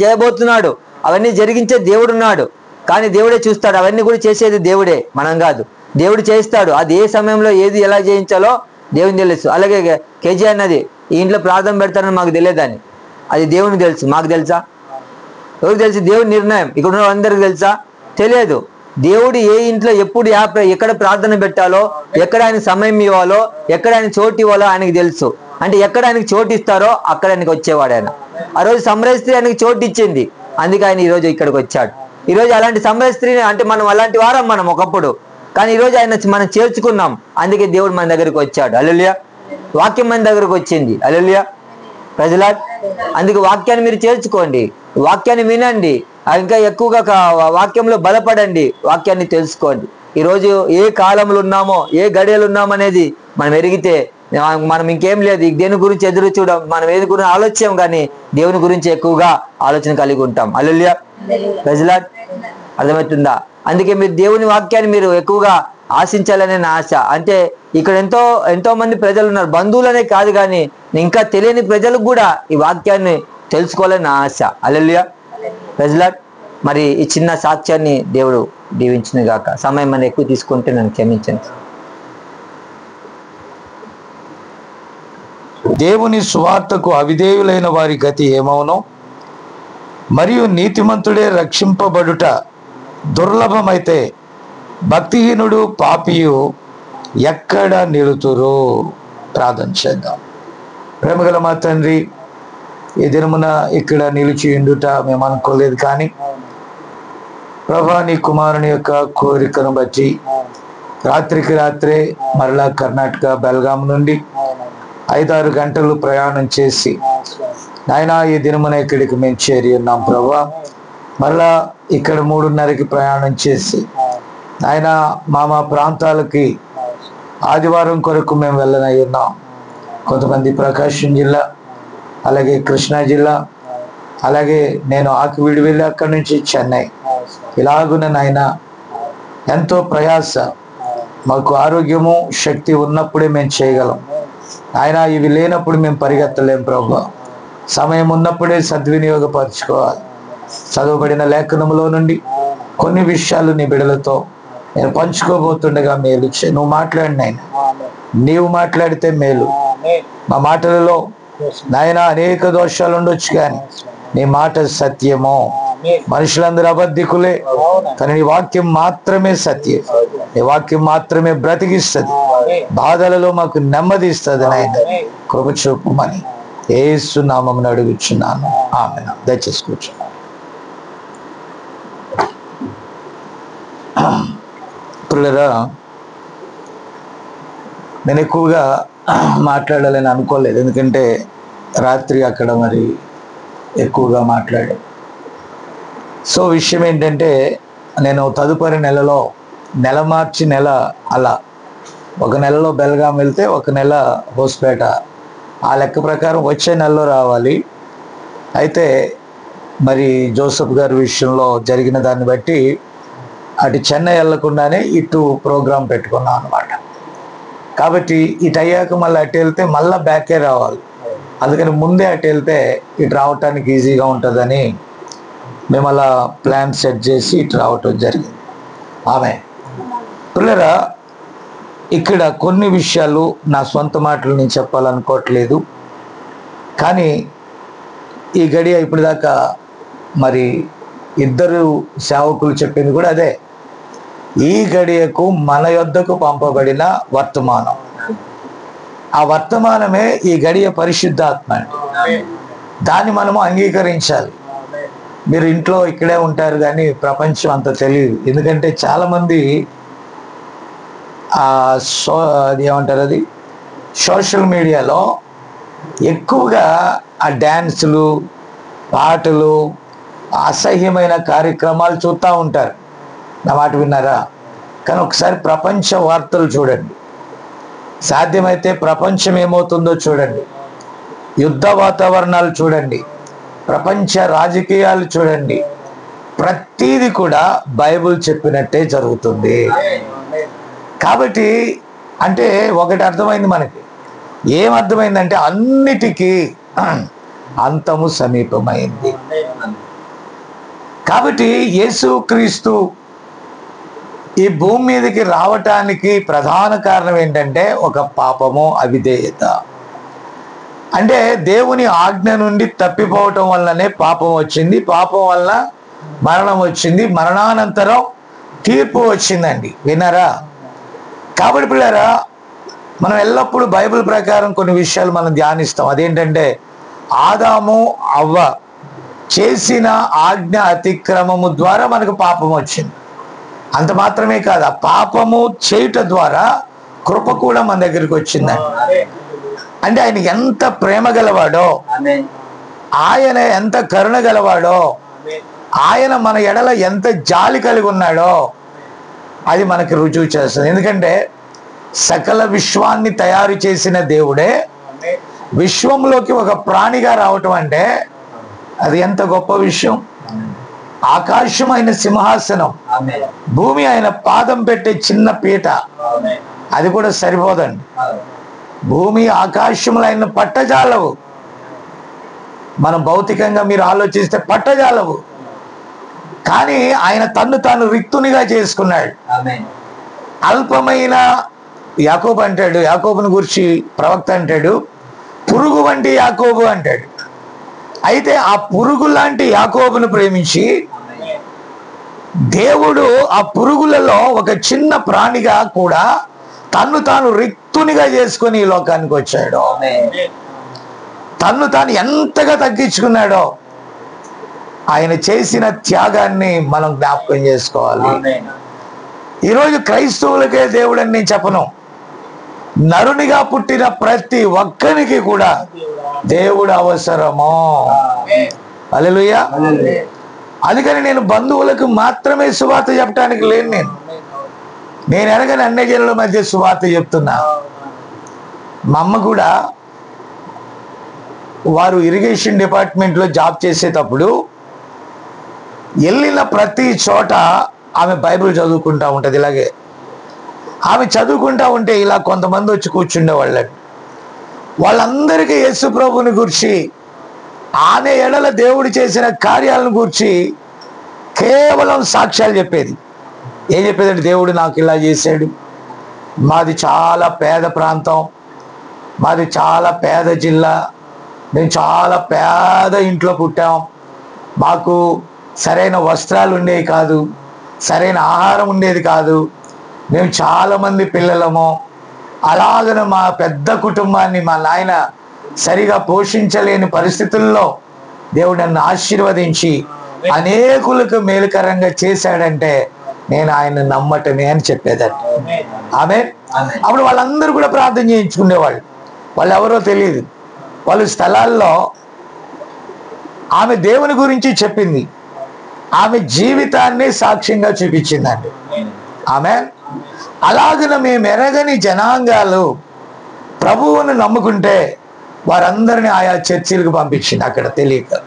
S2: చేయబోతున్నాడు. అవన్నీ జరిగించే దేవుడు ఉన్నాడు. కానీ దేవుడే చూస్తాడు, అవన్నీ కూడా చేసేది దేవుడే, మనం కాదు. దేవుడు చేస్తాడు. అది ఏ సమయంలో ఏది ఎలా చేయించాలో దేవుని తెలుసు. అలాగే కేజీ అన్నది ఈ ఇంట్లో ప్రార్థన పెడతానని మాకు తెలియదని, అది దేవునికి తెలుసు. మాకు తెలుసా? ఎవరికి తెలుసు? దేవుడి నిర్ణయం. ఇక్కడ ఉన్న అందరికి తెలుసా? తెలియదు. దేవుడు ఏ ఇంట్లో ఎప్పుడు ఎక్కడ ప్రార్థన పెట్టాలో, ఎక్కడ ఆయన సమయం ఇవ్వాలో, ఎక్కడ ఆయన చోటు ఇవ్వాలో ఆయనకి తెలుసు. అంటే ఎక్కడ ఆయనకి చోటు ఇస్తారో అక్కడ ఆయనకి వచ్చేవాడు ఆయన. ఆ రోజు సమరయ స్త్రీ ఆయనకి చోటు ఇచ్చింది, అందుకే ఆయన ఈరోజు ఇక్కడికి వచ్చాడు. ఈరోజు అలాంటి సమరయ స్త్రీని, అంటే మనం అలాంటి వారం మనం ఒకప్పుడు, కానీ ఈరోజు ఆయన మనం చేర్చుకున్నాం, అందుకే దేవుడు మన దగ్గరికి వచ్చాడు. హల్లెలూయా. వాక్యం మన దగ్గరకు వచ్చింది. హల్లెలూయా. Praise the Lord. అందుకే వాక్యాన్ని మీరు చేర్చుకోండి, వాక్యాన్ని వినండి, ఇంకా ఎక్కువగా వాక్యంలో బలపడండి, వాక్యాన్ని తెలుసుకోండి. ఈరోజు ఏ కాలంలో ఉన్నామో, ఏ గడియలు ఉన్నామో అనేది మనం ఎరిగితే మనం ఇంకేం లేదు. దేని గురించి ఎదురు చూడం, మనం ఏది గురించి ఆలోచించాం, కానీ దేవుని గురించి ఎక్కువగా ఆలోచన కలిగి ఉంటాం. హల్లెలూయా. Praise the Lord. అర్థమవుతుందా? అందుకే మీరు దేవుని వాక్యాన్ని మీరు ఎక్కువగా ఆశించాలనే నా ఆశ. అంటే ఇక్కడ ఎంతో మంది ప్రజలు ఉన్నారు, బంధువులనే కాదు, కానీ ఇంకా తెలియని ప్రజలకు కూడా ఈ వాక్యాన్ని తెలుసుకోవాలని నా ఆశ. హల్లెలూయా. Praise the Lord. మరి ఈ చిన్న సాక్ష్యాన్ని దేవుడు దీవించిన గాక. సమయం మనం ఎక్కువ తీసుకుంటే నన్ను క్షమించండి.
S3: దేవుని సువార్తకు అవిధేయులైన వారి గతి ఏమవునో, మరియు నీతిమంతుడే రక్షింపబడుట దుర్లభమైతే భక్తిహీనుడు పాపియు ఎక్కడ నిలుతురు? ప్రార్థన చేద్దాం. ప్రేమగల మా తండ్రి, ఈ దినమున ఇక్కడ నిలిచి ఉండుట మేము అనుకోలేదు, కానీ ప్రభా నీ కుమారుని యొక్క కోరికను బట్టి రాత్రికి రాత్రే మరలా కర్ణాటక బెల్గాం నుండి 5-6 గంటలు ప్రయాణం చేసి నాయనా ఈ దినమున ఇక్కడికి మేము చేరి ఉన్నాం ప్రభా. మరలా ఇక్కడ 3:30కి ప్రయాణం చేసి నాయన మా ప్రాంతాలకి ఆదివారం కొరకు మేము వెళ్ళనై ఉన్నాం. కొంతమంది ప్రకాశం జిల్లా, అలాగే కృష్ణా జిల్లా, అలాగే నేను ఆకివీడు వెళ్ళి అక్కడి నుంచి చెన్నై. ఇలాగున నాయన ఎంతో ప్రయాస, మాకు ఆరోగ్యము శక్తి ఉన్నప్పుడే మేము చేయగలం ఆయన. ఇవి లేనప్పుడు మేము పరిగెత్తలేం ప్రభు. సమయం ఉన్నప్పుడే సద్వినియోగపరచుకోవాలి. చదవబడిన లేఖనములో నుండి కొన్ని విషయాలు నీ బిడలతో నేను పంచుకోబోతుండగా మేలు చే. నువ్వు మాట్లాడిన ఆయన, నీవు మాట్లాడితే మేలు. మా మాటలలో నాయన అనేక దోషాలు ఉండొచ్చు, కానీ నీ మాట సత్యమో. మనుషులందరూ అబద్ధికులే, కానీ నీ వాక్యం మాత్రమే సత్యం. నీ వాక్యం మాత్రమే బ్రతికిస్తుంది, బాధలలో మాకు నెమ్మది ఇస్తుంది. నాయన కృప చూపమని యేసు నామమున అడుగుచున్నాను. ఆమేన్. దయచేసి కూర్చో. పిల్లరా, నేను ఎక్కువగా మాట్లాడాలని అనుకోలేదు, ఎందుకంటే రాత్రి అక్కడ మరి ఎక్కువగా మాట్లాడే. సో విషయం ఏంటంటే, నేను తదుపరి నెలలో నెల మార్చి నెల అలా ఒక నెలలో బెల్గాం వెళ్తే ఒక నెల హోస్పేట, ఆ లెక్క ప్రకారం వచ్చే నెలలో రావాలి. అయితే మరి జోసఫ్ గారి విషయంలో జరిగిన దాన్ని బట్టి అటు చెన్నై వెళ్లకుండానే ఇటు ప్రోగ్రాం పెట్టుకున్నాం అనమాట. కాబట్టి ఇటు అయ్యాక మళ్ళీ అటు వెళ్తే మళ్ళీ బ్యాకే రావాలి. అందుకని ముందే అటు వెళ్తే ఇటు రావటానికి ఈజీగా ఉంటుందని మేము అలా ప్లాన్ సెట్ చేసి ఇటు రావటం జరిగింది. ఆమె పిల్లరా, ఇక్కడ కొన్ని విషయాలు నా సొంత మాటలు నేను చెప్పాలనుకోవట్లేదు. కానీ ఈ గడియ ఇప్పటిదాకా మరి ఇద్దరు సేవకులు చెప్పింది కూడా అదే. ఈ గడియకు మన యొద్దకు పంపబడిన వర్తమానం, ఆ వర్తమానమే ఈ గడియ పరిశుద్ధాత్మ అండి. దాన్ని మనము అంగీకరించాలి. మీరు ఇంట్లో ఇక్కడే ఉంటారు కానీ ప్రపంచం అంత తెలియదు. ఎందుకంటే చాలామంది అది ఏమంటారు, అది సోషల్ మీడియాలో ఎక్కువగా ఆ డ్యాన్సులు, పాటలు, అసహ్యమైన కార్యక్రమాలు చూస్తూ ఉంటారు. నా మాట విన్నారా? కానీ ఒకసారి ప్రపంచ వార్తలు చూడండి. సాధ్యమైతే ప్రపంచం ఏమవుతుందో చూడండి. యుద్ధ వాతావరణాలు చూడండి. ప్రపంచ రాజకీయాలు చూడండి. ప్రతీది కూడా బైబిల్ చెప్పినట్టే జరుగుతుంది. కాబట్టి అంటే ఒకటి అర్థమైంది మనకి. ఏమర్థమైందంటే అన్నిటికీ అంతము సమీపమైంది. కాబట్టి యేసుక్రీస్తు ఈ భూమి మీదకి రావటానికి ప్రధాన కారణం ఏంటంటే ఒక పాపము, అవిధేయత. అంటే దేవుని ఆజ్ఞ నుండి తప్పిపోవటం వల్లనే పాపం వచ్చింది. పాపం వల్ల మరణం వచ్చింది. మరణానంతరం తీర్పు వచ్చిందండి. విన్నారా? కాబట్టి పిల్లరా, మనం ఎల్లప్పుడూ బైబిల్ ప్రకారం కొన్ని విషయాలు మనం ధ్యానిస్తాం. అదేంటంటే ఆదాము అవ్వ చేసిన ఆజ్ఞ అతిక్రమము ద్వారా మనకు పాపం వచ్చింది. అంత మాత్రమే కాదు, ఆ పాపము చేయుట ద్వారా కృప కూడా మన దగ్గరికి వచ్చిందండి. అంటే ఆయన ఎంత ప్రేమ గలవాడో, ఆయన ఎంత కరుణ గలవాడో, ఆయన మన ఎడల ఎంత జాలి కలిగి ఉన్నాడో అది మనకి రుజువు చేస్తుంది. ఎందుకంటే సకల విశ్వాన్ని తయారు చేసిన దేవుడే విశ్వంలోకి ఒక ప్రాణిగా రావటం అంటే అది ఎంత గొప్ప విషయం. ఆకాశం ఆయన సింహాసనం, భూమి ఆయన పాదం పెట్టే చిన్న పీట, అది కూడా సరిపోదండి. భూమి ఆకాశములు ఆయన పట్టజాలవు. మనం భౌతికంగా మీరు ఆలోచిస్తే పట్టజాలవు. కానీ ఆయన తన్ను తాను రిక్తునిగా చేసుకున్నాడు. అల్పమైన యాకోబు అంటాడు, యాకోబుని గురించి ప్రవక్త అంటాడు, పురుగు వంటి యాకోబు అంటాడు. అయితే ఆ పురుగు లాంటి యాకోబును ప్రేమించి దేవుడు ఆ పురుగులలో ఒక చిన్న ప్రాణిగా కూడా తన్ను తాను రిక్తునిగా చేసుకొని ఈ లోకానికి వచ్చాడు. తన్ను తాను ఎంతగా తగ్గించుకున్నాడో ఆయన చేసిన త్యాగాన్ని మనం జ్ఞాపకం చేసుకోవాలి. ఈరోజు క్రైస్తవులకే దేవుడని నేను చెప్పను, నరునిగా పుట్టిన ప్రతి ఒక్కరికి కూడా దేవుడు అవసరము. హల్లెలూయా. అందుకని నేను బంధువులకు మాత్రమే సువార్త చెప్పడానికి లేను. నేను ఎనగని అన్ని జనుల మధ్య సువార్త చెప్తున్నా. మా అమ్మ కూడా వారు ఇరిగేషన్ డిపార్ట్మెంట్లో జాబ్ చేసేటప్పుడు వెళ్ళిన ప్రతి చోట ఆమె బైబిల్ చదువుకుంటా ఉంటుంది. ఇలాగే ఆమె చదువుకుంటా ఉంటే ఇలా కొంతమంది వచ్చి కూర్చుండేవాళ్ళండి. వాళ్ళందరికీ యేసు ప్రభుని గురించి, ఆమె ఎడల దేవుడు చేసిన కార్యాలను గురించి కేవలం సాక్ష్యాలు చెప్పేది. ఏం చెప్పేదంటే, దేవుడు నాకు ఇలా చేశాడు, మాది చాలా పేద ప్రాంతం, మాది చాలా పేద జిల్లా, మేము చాలా పేద ఇంట్లో పుట్టాం, మాకు సరైన వస్త్రాలు ఉండేవి కాదు, సరైన ఆహారం ఉండేది కాదు, మేము చాలామంది పిల్లలము, అలాగన మా పెద్ద కుటుంబాన్ని మా నాయన సరిగా పోషించలేని పరిస్థితుల్లో దేవుడు నన్ను ఆశీర్వదించి అనేకులకు మేలుకరంగా చేశాడంటే నేను ఆయన నమ్మటమే అని చెప్పేదట ఆమె. అప్పుడు వాళ్ళందరూ కూడా ప్రార్థన చేయించుకునేవాళ్ళు. వాళ్ళు ఎవరో తెలియదు. వాళ్ళు స్థలాల్లో ఆమె దేవుని గురించి చెప్పింది, ఆమె జీవితాన్ని సాక్ష్యంగా చూపించిందండి ఆమె. అలాగన మేము ఎరగని జనాంగాలు ప్రభువును నమ్ముకుంటే వారందరినీ ఆయా చర్చిలకు పంపించింది. అక్కడ తెలియక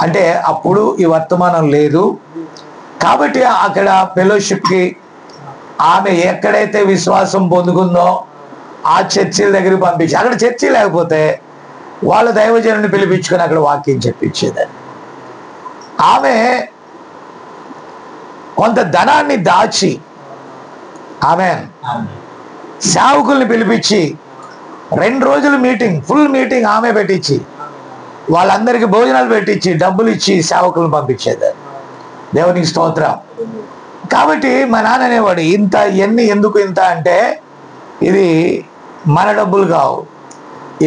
S3: అంటే అప్పుడు ఈ వర్తమానం లేదు కాబట్టి అక్కడ ఫెలోషిప్కి ఆమె ఎక్కడైతే విశ్వాసం పొందుకుందో ఆ చర్చిల దగ్గరికి పంపించి, అక్కడ చర్చి లేకపోతే వాళ్ళ దైవజనుని పిలిపించుకొని అక్కడ వాక్యం చెప్పించేదని. ఆమె కొంత ధనాన్ని దాచి ఆమె సేవకుల్ని పిలిపించి 2 రోజులు మీటింగ్, ఫుల్ మీటింగ్ ఆమె పెట్టించి వాళ్ళందరికీ భోజనాలు పెట్టించి డబ్బులు ఇచ్చి సేవకులను పంపించేదాన్ని. దేవునికి స్తోత్రం. కాబట్టి మా నాన్న అనేవాడు, ఇంత ఎన్ని ఎందుకు ఇంత అంటే ఇది మన డబ్బులు కావు,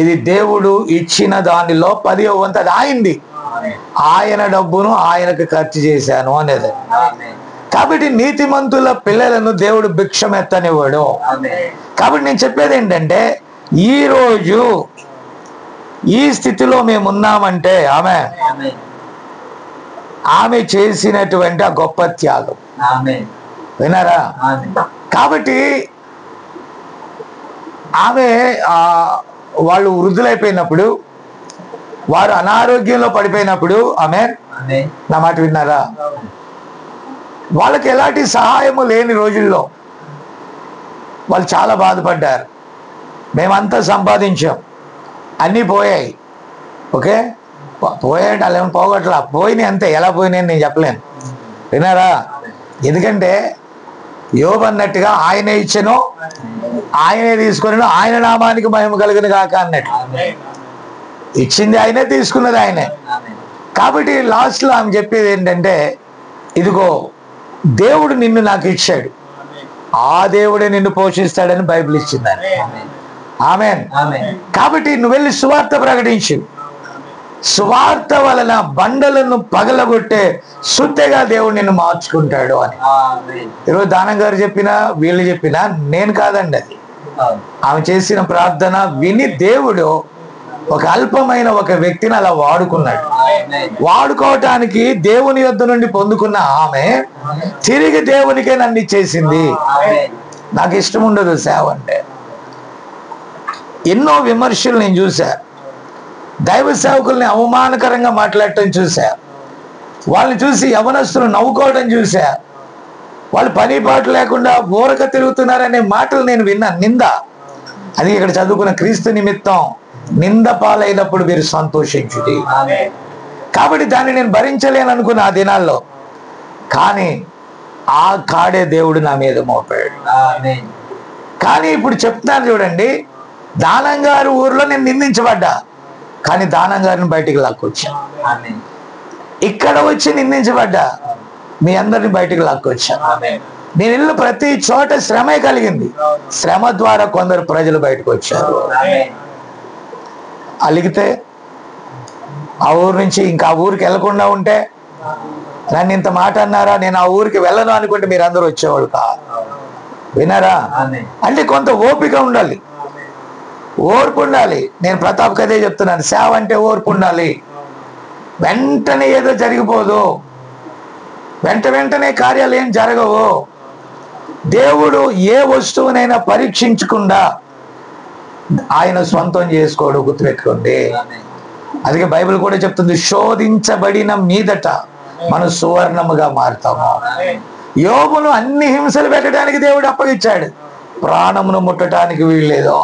S3: ఇది దేవుడు ఇచ్చిన దానిలో 10వ వంతు అది ఆయింది, ఆయన డబ్బును ఆయనకు ఖర్చు చేశాను అనేది. కాబట్టి నీతిమంతుల పిల్లలను దేవుడు భిక్షమెత్తనివ్వడు. కాబట్టి నేను చెప్పేది ఏంటంటే ఈరోజు ఈ స్థితిలో మేము ఉన్నామంటే ఆమె చేసినటువంటి ఆ గొప్ప త్యాగం. వినారా? కాబట్టి ఆమె వాళ్ళు వృద్ధులైపోయినప్పుడు, వారు అనారోగ్యంలో పడిపోయినప్పుడు ఆమె నా మాట విన్నారా, వాళ్ళకి ఎలాంటి సహాయము లేని రోజుల్లో వాళ్ళు చాలా బాధపడ్డారు. మేమంతా సంపాదించాం, అన్నీ పోయాయి. ఓకే, పోయాయంటే అలా ఏమైనా పోగొట్టలా, పోయినాయి అంతే. ఎలా పోయినాయని నేను చెప్పలేను. విన్నారా? ఎందుకంటే యోబు అన్నట్టుగా ఆయనే ఇచ్చెను, ఆయనే తీసుకుని, ఆయన నామానికి మహిమ కలుగును గాక అన్నట్టు. ఇచ్చింది ఆయనే, తీసుకున్నది ఆయనే. కాబట్టి లాస్ట్లో ఆమె చెప్పేది ఏంటంటే, ఇదిగో దేవుడు నిన్ను నాకు ఇచ్చాడు, ఆ దేవుడే నిన్ను పోషిస్తాడని బైబిల్ ఇచ్చిందని. ఆమేన్. కాబట్టి నువ్వు వెళ్ళి సువార్త ప్రకటించు. సువార్త వలన బండలను పగలగొట్టే సుత్తెగా దేవుడు నిన్ను మార్చుకుంటాడు అని. ఈరోజు దానం గారు చెప్పినా వీళ్ళు చెప్పినా నేను కాదండి, అది ఆమె చేసిన ప్రార్థన విని దేవుడు ఒక అల్పమైన ఒక వ్యక్తిని అలా వాడుకున్నాడు. వాడుకోవటానికి దేవుని యొద్ద నుండి పొందుకున్న ఆమె తిరిగి దేవునికే నన్ను ఇచ్చేసింది. నాకు ఇష్టం ఉండదు సేవ అంటే. ఎన్నో విమర్శలు నేను చూసా, దైవ సేవకుల్ని అవమానకరంగా మాట్లాడటం చూసా, వాళ్ళని చూసి యవనస్తులు నవ్వుకోవడం చూసా, వాళ్ళు పని పాటు లేకుండా ఊరక తిరుగుతున్నారనే మాటలు నేను విన్నాను. నింద, అది ఇక్కడ చదువుకున్న క్రీస్తు నిమిత్తం నింద పాలైనప్పుడు మీరు సంతోషించుడి. కాబట్టి దాన్ని నేను భరించలేను అనుకున్న ఆ దినాల్లో, కానీ ఆ కాడే దేవుడు నా మీద మోపాడు. కానీ ఇప్పుడు చెప్తాను చూడండి, దానం గారు ఊర్లో నేను నిందించబడ్డా, కానీ దానం గారిని బయటికి లాక్కొచ్చా. ఇక్కడ వచ్చి నిందించబడ్డా, మీ అందరిని బయటికి లాక్కొచ్చా. నేను ఇల్లు ప్రతి చోట శ్రమే కలిగింది, శ్రమ ద్వారా కొందరు ప్రజలు బయటకు వచ్చారు. అలిగితే ఆ ఊరు నుంచి ఇంకా ఆ ఊరికి వెళ్లకుండా ఉంటే, నన్ను ఇంత మాట అన్నారా, నేను ఆ ఊరికి వెళ్ళను అనుకుంటే మీరు అందరూ వచ్చేవాళ్ళు కా. వినారా? అంటే కొంత ఓపిక ఉండాలి, ఓర్పు ఉండాలి. నేను ప్రతాప్ కదే చెప్తున్నాను, సేవ అంటే ఓర్పు ఉండాలి. వెంటనే ఏదో జరిగిపోదు, వెంటనే కార్యాలు ఏం జరగవు. దేవుడు ఏ వస్తువునైనా పరీక్షించకుండా ఆయన సొంతం చేసుకోడు, గుర్తుపెట్టుకోండి. అందుకే బైబిల్ కూడా చెప్తుంది, శోధించబడిన మీదట మనం సువర్ణముగా మారుతాము. యోబును అన్ని హింసలు పెట్టడానికి దేవుడు అప్పగించాడు, ప్రాణమును ముట్టడానికి వీల్లేదు.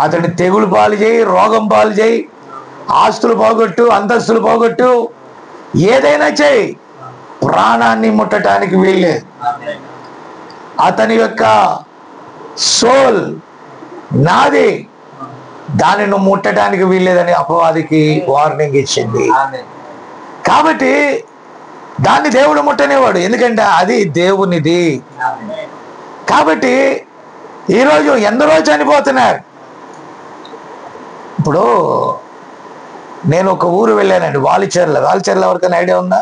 S3: అతన్ని తెగులు పాలు చేయి, రోగం పాలు చేయి, ఆస్తులు పోగొట్టు, అంతస్తులు పోగొట్టు, ఏదైనా చేయి, ప్రాణాన్ని ముట్టడానికి వీల్లేదు. అతని యొక్క సోల్ నాది, దాన్ని నువ్వు ముట్టడానికి వీల్లేదని అపవాదికి వార్నింగ్ ఇచ్చింది. కాబట్టి దాన్ని దేవుడు ముట్టనేవాడు, ఎందుకంటే అది దేవునిది. కాబట్టి ఈరోజు ఎందరో చనిపోతున్నారు. ఇప్పుడు నేను ఒక ఊరు వెళ్ళానండి, వాలిచెర్ల. వాలిచెర్ల ఎవరికైనా ఐడియా ఉందా?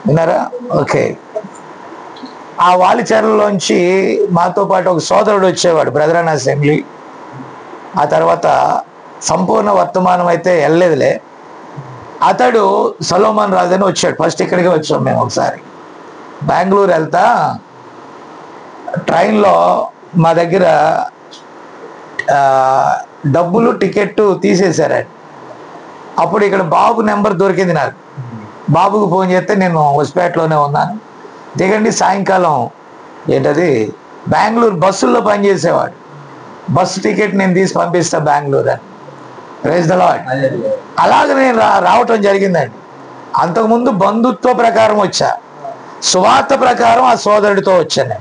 S3: విన్నారా? ఓకే. ఆ వాలిచెర్లలోంచి మాతో పాటు ఒక సోదరుడు వచ్చేవాడు, బ్రదర్ అన్ అసెంబ్లీ. ఆ తర్వాత సంపూర్ణ వర్తమానం అయితే వెళ్ళలేదులే. అతడు సొలొమోన్ రాజు అని వచ్చాడు. ఫస్ట్ ఇక్కడికి వచ్చాం మేము ఒకసారి. బెంగళూరు వెళ్తా ట్రైన్లో మా దగ్గర డబ్బులు టికెట్ తీసేశారండి. అప్పుడు ఇక్కడ బాబు నెంబర్ దొరికింది నాకు. బాబుకు ఫోన్ చేస్తే నేను హొస్పేటలోనే ఉన్నాను, దిగండి, సాయంకాలం ఏంటది బెంగళూరు బస్సుల్లో పనిచేసేవాడు, బస్సు టికెట్ నేను తీసి పంపిస్తా బెంగళూరు అని. Praise the lord. అలాగే నేను రావటం జరిగిందండి. అంతకుముందు బంధుత్వ ప్రకారం వచ్చా, సువార్త ప్రకారం ఆ సోదరుడితో వచ్చాను.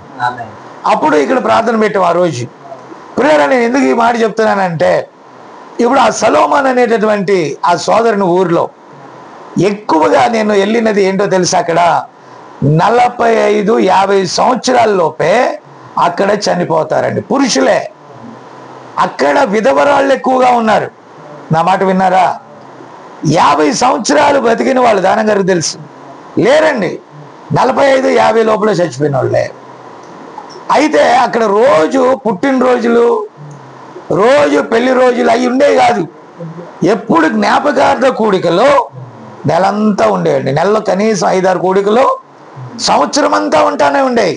S3: అప్పుడు ఇక్కడ ప్రార్థన పెట్టాం ఆ రోజు. ప్రియరా, నేను ఎందుకు ఈ మాట చెప్తున్నానంటే, ఇప్పుడు ఆ సలోమన్ అనేటటువంటి ఆ సోదరుని ఊరిలో ఎక్కువగా నేను వెళ్ళినది ఏంటో తెలుసా, అక్కడ 45-50 సంవత్సరాల లోపే అక్కడ చనిపోతారండి, పురుషులే. అక్కడ విధవరాళ్ళు ఎక్కువగా ఉన్నారు. నా మాట విన్నారా? 50 సంవత్సరాలు బతికిన వాళ్ళు దానం గారికి తెలుసు లేరండి, 45-50 లోపల చచ్చిపోయిన వాళ్ళే. అయితే అక్కడ రోజు పుట్టినరోజులు, రోజు పెళ్లి రోజులు అవి ఉండేవి కాదు. ఎప్పుడు జ్ఞాపకార్థ కూడికలో నెలంతా ఉండేయండి. నెలలో కనీసం 5-6 కూడికలు సంవత్సరం అంతా ఉంటానే ఉండేవి.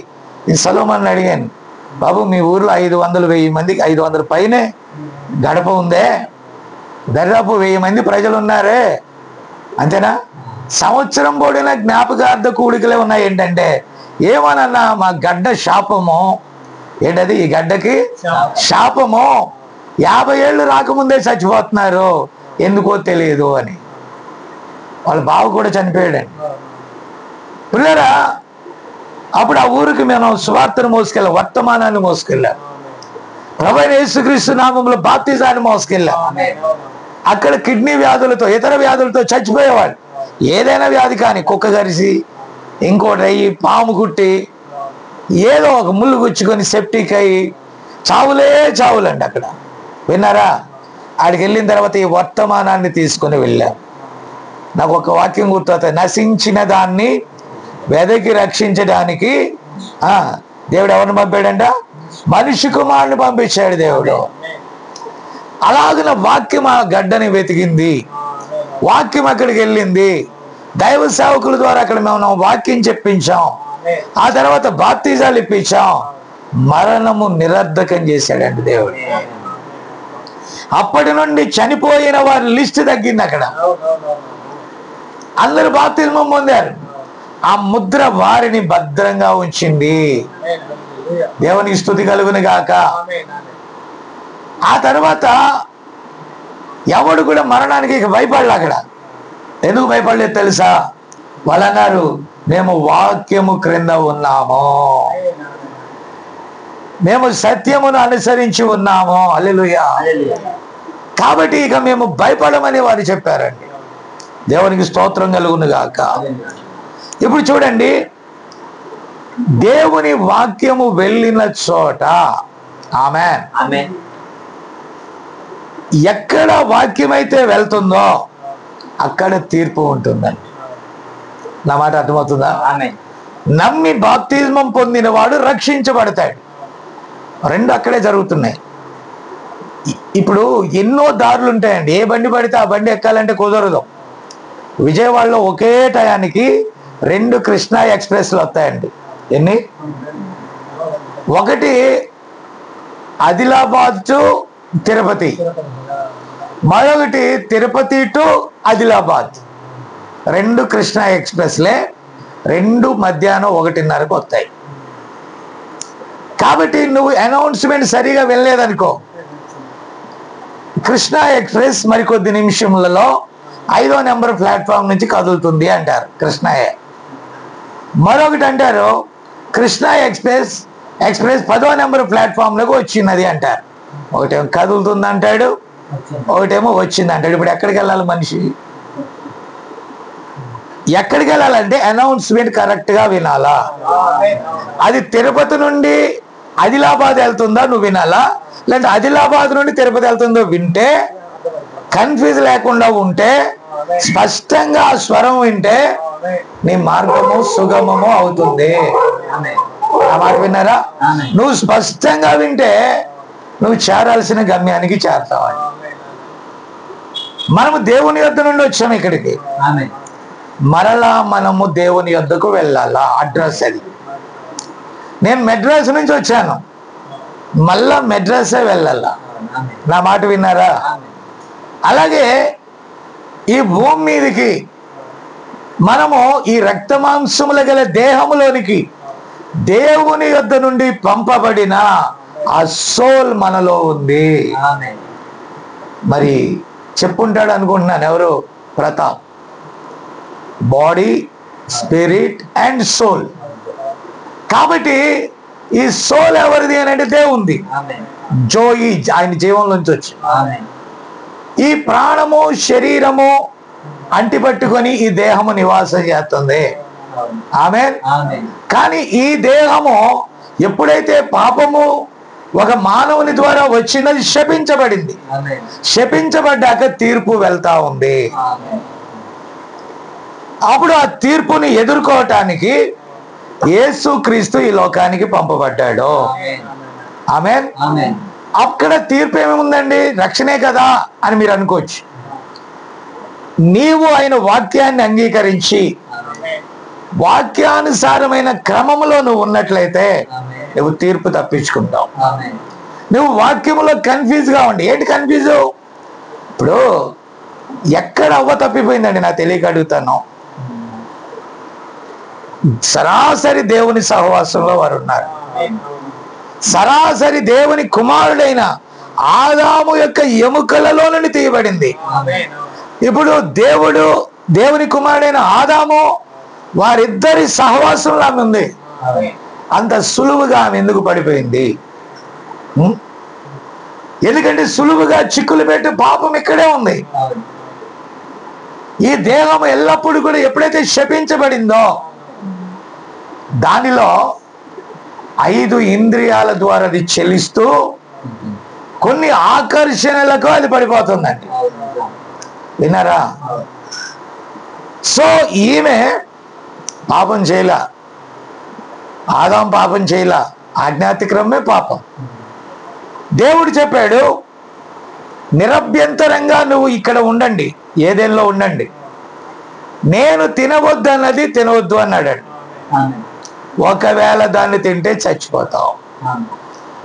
S3: ఈ సలోమన్ అడిగాను, బాబు మీ ఊర్లో 500-1000 మందికి 500 పైనే గడప ఉందే, దాదాపు 1000 మంది ప్రజలు ఉన్నారే, అంతేనా? సంవత్సరం పొడిన జ్ఞాపకార్థ కూడికలే ఉన్నాయి. ఏంటంటే ఏమనన్నా మా గడ్డ శాపము, ఏంటది ఈ గడ్డకి శాపము, 50 ఏళ్ళు రాకముందే చచ్చిపోతున్నారు, ఎందుకో తెలియదు అని. వాళ్ళ బావ కూడా చనిపోయాడండి. పిల్లరా, అప్పుడు ఆ ఊరికి మేము సువార్తను మోసుకెళ్ళాం, వర్తమానాన్ని మోసుకెళ్ళాం, ప్రభువైన యేసుక్రీస్తు నామములో బాప్తిజాన్ని మోసుకెళ్ళాం. అక్కడ కిడ్నీ వ్యాధులతో, ఇతర వ్యాధులతో చచ్చిపోయేవాళ్ళు. ఏదైనా వ్యాధి కానీ, కుక్క కరిసి, ఇంకోటి అయ్యి, పాము కుట్టి, ఏదో ఒక ముళ్ళు గుచ్చుకొని సెప్టిక్ అయ్యి చావులే చావులండి అక్కడ. విన్నారా? ఆడికి వెళ్ళిన తర్వాత ఈ వర్తమానాన్ని తీసుకొని వెళ్ళాం. నాకు ఒక వాక్యం గుర్తవుతుంది, నశించిన దాన్ని వెదకి రక్షించడానికి దేవుడు ఎవరిని పంపాడంట? మనిషి కుమారుని పంపించాడు దేవుడు. అలాగిన వాక్యం ఆ గడ్డని వెతికింది, వాక్యం అక్కడికి వెళ్ళింది, దైవ సేవకుల ద్వారా అక్కడ మేము వాక్యం చెప్పించాం, ఆ తర్వాత బాప్తిజాలు ఇప్పించాం, మరణము నిరర్ధకం చేశాడండి దేవుడు. అప్పటి నుండి చనిపోయిన వారి లిస్ట్ తగ్గింది. అక్కడ అందరూ బాప్తిజం పొందారు. ఆ ముద్ర వారిని భద్రంగా ఉంచింది. దేవునికి స్తుతి కలుగును గాక. ఆ తర్వాత ఎవడు కూడా మరణానికి భయపడలే. అక్కడ ఎందుకు భయపడలేదు తెలుసా? వాళ్ళు అన్నారు, మేము వాక్యము క్రింద ఉన్నాము, మేము సత్యమును అనుసరించి ఉన్నాము. హల్లెలూయా. కాబట్టి ఇక మేము భయపడమని వారు చెప్పారండి. దేవునికి స్తోత్రం కలుగును గాక. ఇప్పుడు చూడండి, దేవుని వాక్యము వెళ్ళిన చోట ఆమేన్, ఎక్కడ వాక్యం అయితే వెళ్తుందో అక్కడ తీర్పు ఉంటుందండి. నా మాట అర్థమవుతుందా? నమ్మి బాప్తిజమం పొందిన వాడు రక్షించబడతాడు. రెండు అక్కడే జరుగుతున్నాయి. ఇప్పుడు ఎన్నో దారులు ఉంటాయండి. ఏ బండి పడితే ఆ బండి ఎక్కాలంటే కుదరదు. విజయవాడలో ఒకే టయానికి 2 కృష్ణా ఎక్స్ప్రెస్లు వస్తాయండి. ఎన్ని? ఒకటి ఆదిలాబాద్ టు తిరుపతి, మరొకటి తిరుపతి టు ఆదిలాబాద్. 2 కృష్ణా ఎక్స్ప్రెస్లే, 2 మధ్యాహ్నం 1:30కు వస్తాయి. కాబట్టి నువ్వు అనౌన్స్మెంట్ సరిగా వెళ్ళలేదనుకో, కృష్ణా ఎక్స్ప్రెస్ మరికొద్ది నిమిషములలో 5వ నెంబర్ ప్లాట్ఫామ్ నుంచి కదులుతుంది అంటారు కృష్ణాయే. మరొకటి అంటారు కృష్ణా ఎక్స్ప్రెస్ 10వ నెంబర్ ప్లాట్ఫామ్లోకి వచ్చినది అంటారు. ఒకటేమో కదులుతుంది అంటాడు, ఒకటేమో వచ్చింది అంటాడు. ఇప్పుడు ఎక్కడికి వెళ్ళాలి మనిషి? ఎక్కడికి వెళ్ళాలంటే అనౌన్స్మెంట్ కరెక్ట్గా వినాలా. అది తిరుపతి నుండి ఆదిలాబాద్ వెళ్తుందా నువ్వు వినాలా, లేదంటే ఆదిలాబాద్ నుండి తిరుపతి వెళ్తుందో వింటే, కన్ఫ్యూజ్ లేకుండా ఉంటే, స్పష్టంగా ఆ స్వరం వింటే నీ మార్గము సుగమము అవుతుంది. ఆ మాట విన్నారా? నువ్వు స్పష్టంగా వింటే నువ్వు చేరాల్సిన గమ్యానికి చేరతావు. మనము దేవుని యొద్ద నుండి వచ్చాము ఇక్కడికి, మరలా మనము దేవుని యొద్దకు వెళ్ళాలా. అడ్రస్ అది. నేను మెడ్రాస్ నుంచి వచ్చాను, మళ్ళా మెడ్రాసే వెళ్ళాలా. నా మాట విన్నారా? అలాగే ఈ భూమి మీదకి మనము ఈ రక్త మాంసముల గల దేహములోనికి దేవుని యొద్ద నుండి పంపబడిన ఆ సోల్ మనలో ఉంది. మరి చెప్పుంటాడు అనుకుంటున్నాను ఎవరు? Pratap. Body, spirit and soul. కాబట్టి ఈ సోల్ ఎవరిది అని అంటే దేవుంది. జోయి ఆయన జీవంలోంచి వచ్చి ఈ ప్రాణము శరీరము అంటిపట్టుకొని ఈ దేహము నివాసం చేస్తుంది. ఆమేన్. కానీ ఈ దేహము ఎప్పుడైతే పాపము ఒక మానవుని ద్వారా వచ్చినది శపించబడింది. శపించబడ్డాక తీర్పు వెళ్తా ఉంది. అప్పుడు ఆ తీర్పుని ఎదుర్కోవటానికి యేసుక్రీస్తు ఈ లోకానికి పంపబడ్డాడు. ఆమేన్. అక్కడ తీర్పు ఏముందండి? రక్షణే కదా అని మీరు అనుకోవచ్చు. నీవు ఆయన వాక్యాన్ని అంగీకరించి వాక్యానుసారమైన క్రమంలో నువ్వు ఉన్నట్లయితే నువ్వు తీర్పు తప్పించుకుంటావు. నువ్వు వాక్యములో కన్ఫ్యూజ్ గా ఉండి, ఏంటి కన్ఫ్యూజ్? ఇప్పుడు ఎక్కడ అవ్వ తప్పిపోయిందండి నాకు తెలియక అడుగుతాను. సరాసరి దేవుని సహవాసంలో వారు ఉన్నారు. సరాసరి దేవుని కుమారుడైన ఆదాము యొక్క ఎముకలలో నుండి తీయబడింది. ఇప్పుడు దేవుని కుమారుడైన ఆదాము వారిద్దరి సహవాసంలో ఆమె ఉంది. అంత సులువుగా ఆమె ఎందుకు పడిపోయింది? ఎందుకంటే సులువుగా చిక్కులు పెట్టి పాపం ఇక్కడే ఉంది. ఈ దేహం ఎల్లప్పుడూ కూడా ఎప్పుడైతే శపించబడిందో దానిలో 5 ఇంద్రియాల ద్వారా అది చెలిస్తూ కొన్ని ఆకర్షణలకు అది పడిపోతుందండి. విన్నారా? సో ఈమె పాపం చేయలా, ఆదాం పాపం చేయలా, ఆజ్ఞాతిక్రమే పాపం. దేవుడు చెప్పాడు నిరభ్యంతరంగా నువ్వు ఇక్కడ ఉండండి, ఏదైనా ఉండండి, నేను తినవద్దు అన్నది తినవద్దు అన్నాడు. ఒకవేళ దాన్ని తింటే చచ్చిపోతావు.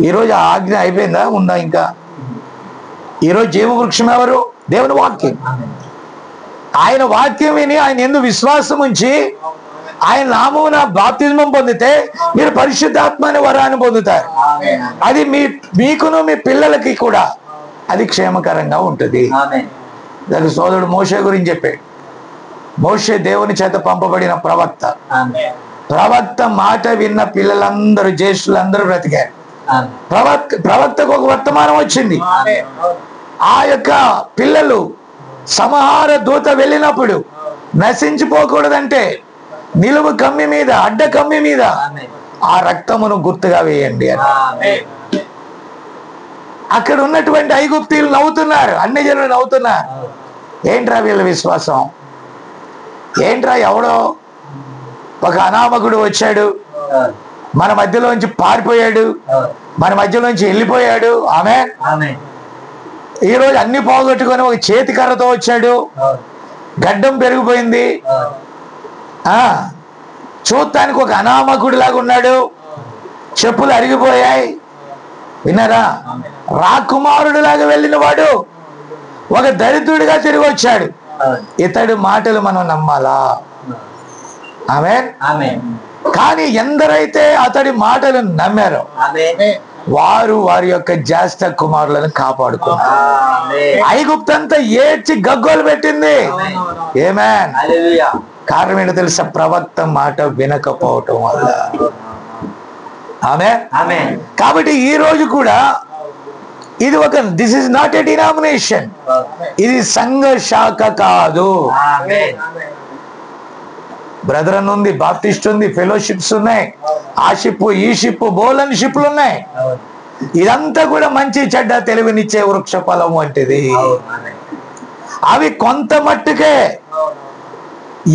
S3: ఈరోజు ఆజ్ఞ అయిపోయిందా? ఉందా ఇంకా? ఈరోజు జీవవృక్షం ఎవరు? దేవుని వాక్యం. ఆయన వాక్యం విని ఆయన యందు విశ్వాసం ఉంచి ఆయన నామమున బాప్తిజమం పొందితే మీరు పరిశుద్ధాత్మ అనే వరాన్ని పొందుతారు. అది మీకును మీ పిల్లలకి కూడా అది క్షేమకరంగా ఉంటుంది. దాని సోదరుడు మోషే గురించి చెప్పాడు. మోషే దేవుని చేత పంపబడిన ప్రవక్త. ప్రవక్త మాట విన్న పిల్లలందరూ, జ్యేష్ఠులందరూ బ్రతికారు. ప్రవక్తకు ఒక వర్తమానం వచ్చింది. ఆ యొక్క పిల్లలు సంహార దూత వెళ్ళినప్పుడు నశించిపోకూడదంటే నిలువు కమ్మి మీద, అడ్డ కమ్మి మీద ఆ రక్తమును గుర్తుగా వేయండి అని. అక్కడ ఉన్నటువంటి ఐగుప్తీయులు నవ్వుతున్నారు, అన్ని జనులు నవ్వుతున్నారు. ఏంట్రా వీళ్ళ విశ్వాసం? ఏంట్రా ఎవడో ఒక అనామకుడు వచ్చాడు, మన మధ్యలోంచి పారిపోయాడు, మన మధ్యలోంచి వెళ్ళిపోయాడు. ఆమె ఈరోజు అన్ని పోగొట్టుకొని ఒక చేతి కర్రతో వచ్చాడు, గడ్డం పెరిగిపోయింది, చూడటానికి ఒక అనామకుడి లాగా ఉన్నాడు, చెప్పులు అరిగిపోయాయి. విన్నారా? రాకుమారుడు లాగా వెళ్ళిన వాడు ఒక దరిద్రుడిగా తిరిగి వచ్చాడు. ఇతడి మాటలు మనం నమ్మాలా? ఆమేన్. కానీ ఎందరైతే అతడి మాటలు నమ్మారో వారు వారి యొక్క జ్యేష్ఠ కుమారులను కాపాడుకున్నారు. ఐగుప్తంతా ఏడ్చి గగ్గోలు పెట్టింది. ఆమేన్. కారణం ఏంటో తెలుసా? ప్రవక్త మాట వినకపోవటం వల్ల. ఆమేన్. కాబట్టి ఈ రోజు కూడా ఇది ఒక this is not a denomination, ఇది సంఘ శాఖ కాదు. బ్రదర్ అని ఉంది, బాప్టిస్ట్ ఉంది, ఫెలోషిప్స్ ఉన్నాయి, ఆ షిప్ ఈ షిప్ బోలన్ షిప్లు ఉన్నాయి. ఇదంతా కూడా మంచి చెడ్డ తెలివినిచ్చే వృక్ష ఫలం వంటిది. అవి కొంత మట్టుకే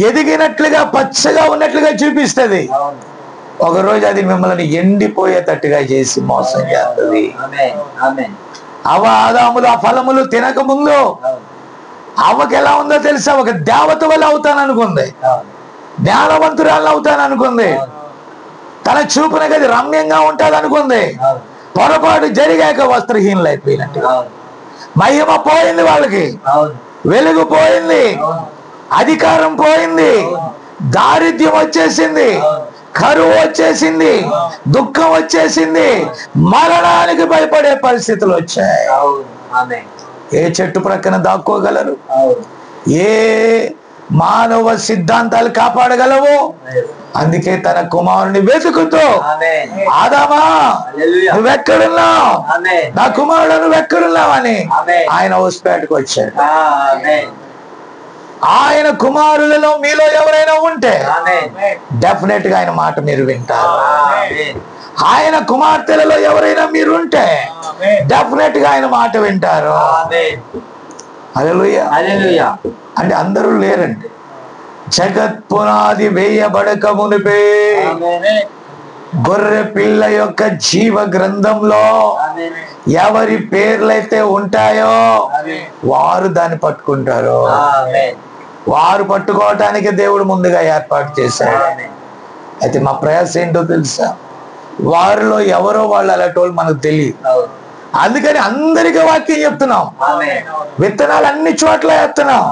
S3: ఎదిగినట్లుగా పచ్చగా ఉన్నట్లుగా చూపిస్తుంది. ఒకరోజు అది మిమ్మల్ని ఎండిపోయేటట్టుగా చేసి మోసం చేస్తుంది. ఆదాములు ఆ ఫలములు తినక ముందు అవ్వకి ఎలా ఉందో తెలుసా? ఒక దేవత వల్ల అవుతాను అనుకుంది, జ్ఞానవంతురాలు అవుతాను అనుకుంది, తన చూపునకి అది రమ్యంగా ఉంటుంది అనుకుంది. పొరపాటు జరిగాక వస్త్రహీనులు అయిపోయినట్టు మహిమ పోయింది వాళ్ళకి. వెలుగు పోయింది, అధికారం పోయింది, దారిద్ర్యం వచ్చేసింది, కరువు వచ్చేసింది, దుఃఖం వచ్చేసింది, మరణానికి భయపడే పరిస్థితులు వచ్చాయి. ఏ చెట్టు ప్రక్కన దాక్కోగలరు? ఏ మానవ సిద్ధాంతాలు కాపాడగలవు? అందుకే తన కుమారుని వెతుకుతూ, ఆదామా నువ్వెక్కడున్నావు, నా కుమారుడు నువ్వెక్కడున్నావు అని ఆయన హౌస్పేటకు వచ్చాడు. ఆయన కుమారులలో మీలో ఎవరైనా ఉంటే డెఫినెట్ గా ఆయన మాట మీరు వింటారు. ఆయన కుమార్తెలలో ఎవరైనా మీరుంటే డెఫినెట్ గా ఆయన మాట వింటారు. హల్లెలూయా. అంటే అందరూ లేరండి. జగత్ పునాది వేయబడక మునిపే గొర్రె పిల్ల యొక్క జీవ గ్రంథంలో ఎవరి పేర్లైతే ఉంటాయో వారు దాన్ని పట్టుకుంటారు. వారు పట్టుకోవటానికి దేవుడు ముందుగా ఏర్పాటు చేశాడు. అయితే మా ప్రయాస ఏంటో తెలుసా? వారిలో ఎవరో వాళ్ళు అలాంటి వాళ్ళు మనకు తెలియదు. అందుకని అందరికీ వాక్యం చెప్తున్నాం, విత్తనాలు అన్ని చోట్ల వేస్తున్నాం.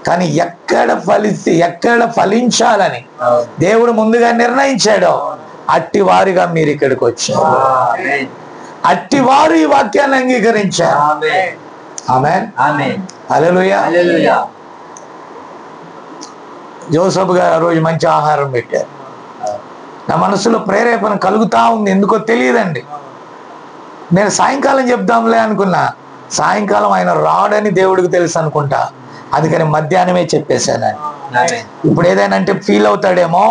S3: కానీ ఎక్కడ ఫలించాలని దేవుడు ముందుగా నిర్ణయించాడో అట్టి వారిగా మీరు ఇక్కడికి వచ్చారు. అట్టి వారు ఈ వాక్యాన్ని అంగీకరించారు. ఆమేన్. హల్లెలూయా. జోసఫ్ గారు ఆ రోజు మంచి ఆహారం పెట్టారు. నా మనసులో ప్రేరేపణ కలుగుతా ఉంది, ఎందుకో తెలియదండి. నేను సాయంకాలం చెప్దాంలే అనుకున్నా, సాయంకాలం ఆయన రాడని దేవుడికి తెలుసు అనుకుంటా. అందుకని మధ్యాహ్నమే చెప్పేశాను. ఇప్పుడు ఏదైనా అంటే ఫీల్ అవుతాడేమో,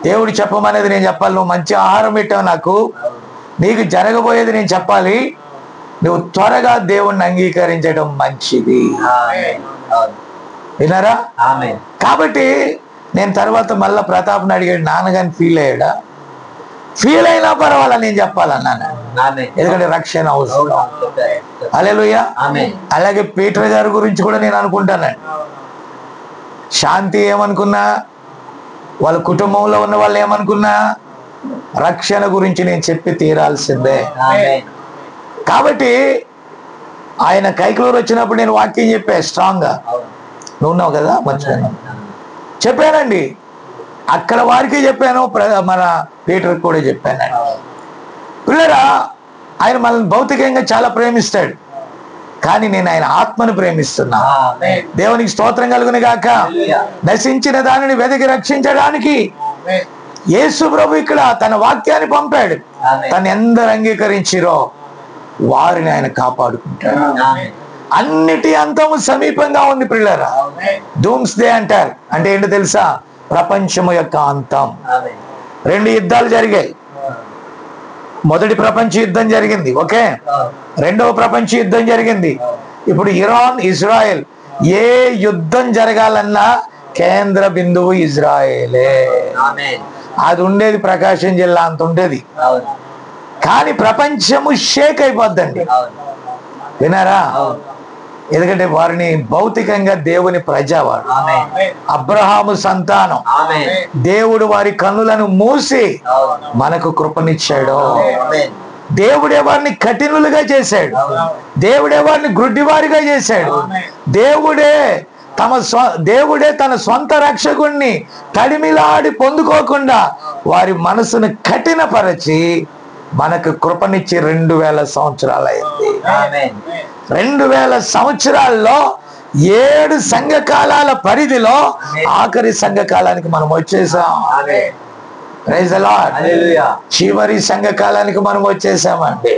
S3: దేవుడు చెప్పమనేది నేను చెప్పాలి. నువ్వు మంచి ఆహారం పెట్టావు నాకు, నీకు జరగబోయేది నేను చెప్పాలి. నువ్వు త్వరగా దేవుణ్ణి అంగీకరించడం మంచిది. విన్నారా? కాబట్టి నేను తర్వాత మళ్ళా ప్రతాప్ని అడిగాడు, నాన్నగారిని ఫీల్ అయ్యాడా? ఫీల్ అయినా పర్వాలా, నేను చెప్పాలన్నాను. ఎందుకంటే రక్షణ అవసరం. హల్లెలూయా. అలాగే పీటర్ గారి గురించి కూడా నేను అనుకుంటానండి. శాంతి ఏమనుకున్నా, వాళ్ళ కుటుంబంలో ఉన్న వాళ్ళు ఏమనుకున్నా, రక్షణ గురించి నేను చెప్పి తీరాల్సిందే. కాబట్టి ఆయన కైకలూరు వచ్చినప్పుడు నేను వాక్యం చెప్పా స్ట్రాంగ్ గా. నువ్వు ఉన్నావు కదా, మర్చిపోయాను, చెప్పానండి. అక్కడ వారికి చెప్పాను, మన పీటర్కి కూడా చెప్పానండి. పిల్లరా, ఆయన మనల్ని భౌతికంగా చాలా ప్రేమిస్తాడు, కానీ నేను ఆయన ఆత్మను ప్రేమిస్తున్నా. దేవునికి స్తోత్రం కలుగును గాక. నశించిన దానిని వెతికి రక్షించడానికి యేసు ప్రభు ఇక్కడ తన వాక్యాన్ని పంపాడు. తను ఎందరు అంగీకరించిరో వారిని ఆయన కాపాడుకుంటాడు. అన్నిటి అంతము సమీపంగా ఉంది పిల్లరా. డూమ్స్ డే అంటారు. అంటే ఏంటో తెలుసా? ప్రపంచము యొక్క అంతం. 2 యుద్ధాలు జరిగాయి. మొదటి ప్రపంచ యుద్ధం జరిగింది, ఓకే. రెండవ ప్రపంచ యుద్ధం జరిగింది. ఇప్పుడు ఇరాన్ ఇజ్రాయెల్, ఏ యుద్ధం జరగాలన్నా కేంద్ర బిందువు ఇజ్రాయేలే. అది ఉండేది ప్రకాశం జిల్లా అంత ఉండేది. కానీ ప్రపంచము షేక్ అయిపోద్దండి. వినారా? ఎందుకంటే వారిని భౌతికంగా దేవుని ప్రజావాడు, అబ్రహాము సంతానం. దేవుడు వారి కన్నులను మూసి మనకు కృపనిచ్చాడు. దేవుడే వారిని కఠినులుగా చేశాడు. దేవుడే వారిని గుడ్డివారిగా చేశాడు. దేవుడే తన సొంత రక్షకుణ్ణి తడిమిలాడి పొందుకోకుండా వారి మనసును కఠినపరచి మనకు కృపనిచ్చి 2000 సంవత్సరాలు అయింది. 2000 సంవత్సరాల్లో 7 సంఘకాలాల పరిధిలో ఆఖరి సంఘకాలానికి మనం వచ్చేసాం. Praise the lord. చివరి సంఘకాలానికి మనం వచ్చేసామండి.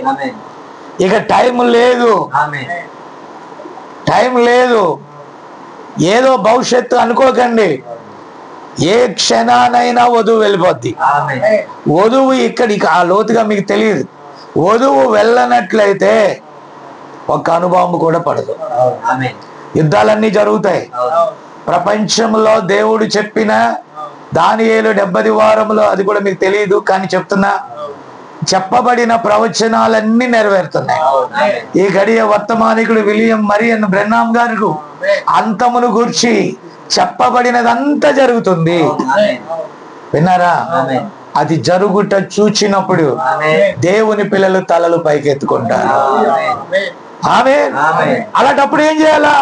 S3: ఇక టైం లేదు, టైం లేదు. ఏదో భవిష్యత్తు అనుకోకండి. ఏ క్షణానైనా వధువు వెళ్ళిపోద్ది. వధువు ఇక్కడికి ఆ లోతుగా మీకు తెలియదు. వధువు వెళ్ళనట్లయితే ఒక అనుభవం కూడా పడదు. యుద్ధాలన్నీ జరుగుతాయి. ప్రపంచంలో దేవుడు చెప్పిన దానియేలు 70 వారములో, అది కూడా మీకు తెలియదు కానీ చెప్తున్నా, చెప్పబడిన ప్రవచనాలన్నీ నెరవేరుతున్నాయి. ఈ గడియ వర్తమానికుడు విలియం మరియన్ బ్రెన్నాం గారు అంతమును గూర్చి చెప్పబడినదంతా జరుగుతుంది. విన్నారా? అది జరుగుట చూచినప్పుడు దేవుని పిల్లలు తలలు పైకెత్తుకుంటారు. ఆమేన్. అలాంటప్పుడు ఏం చేయాలా?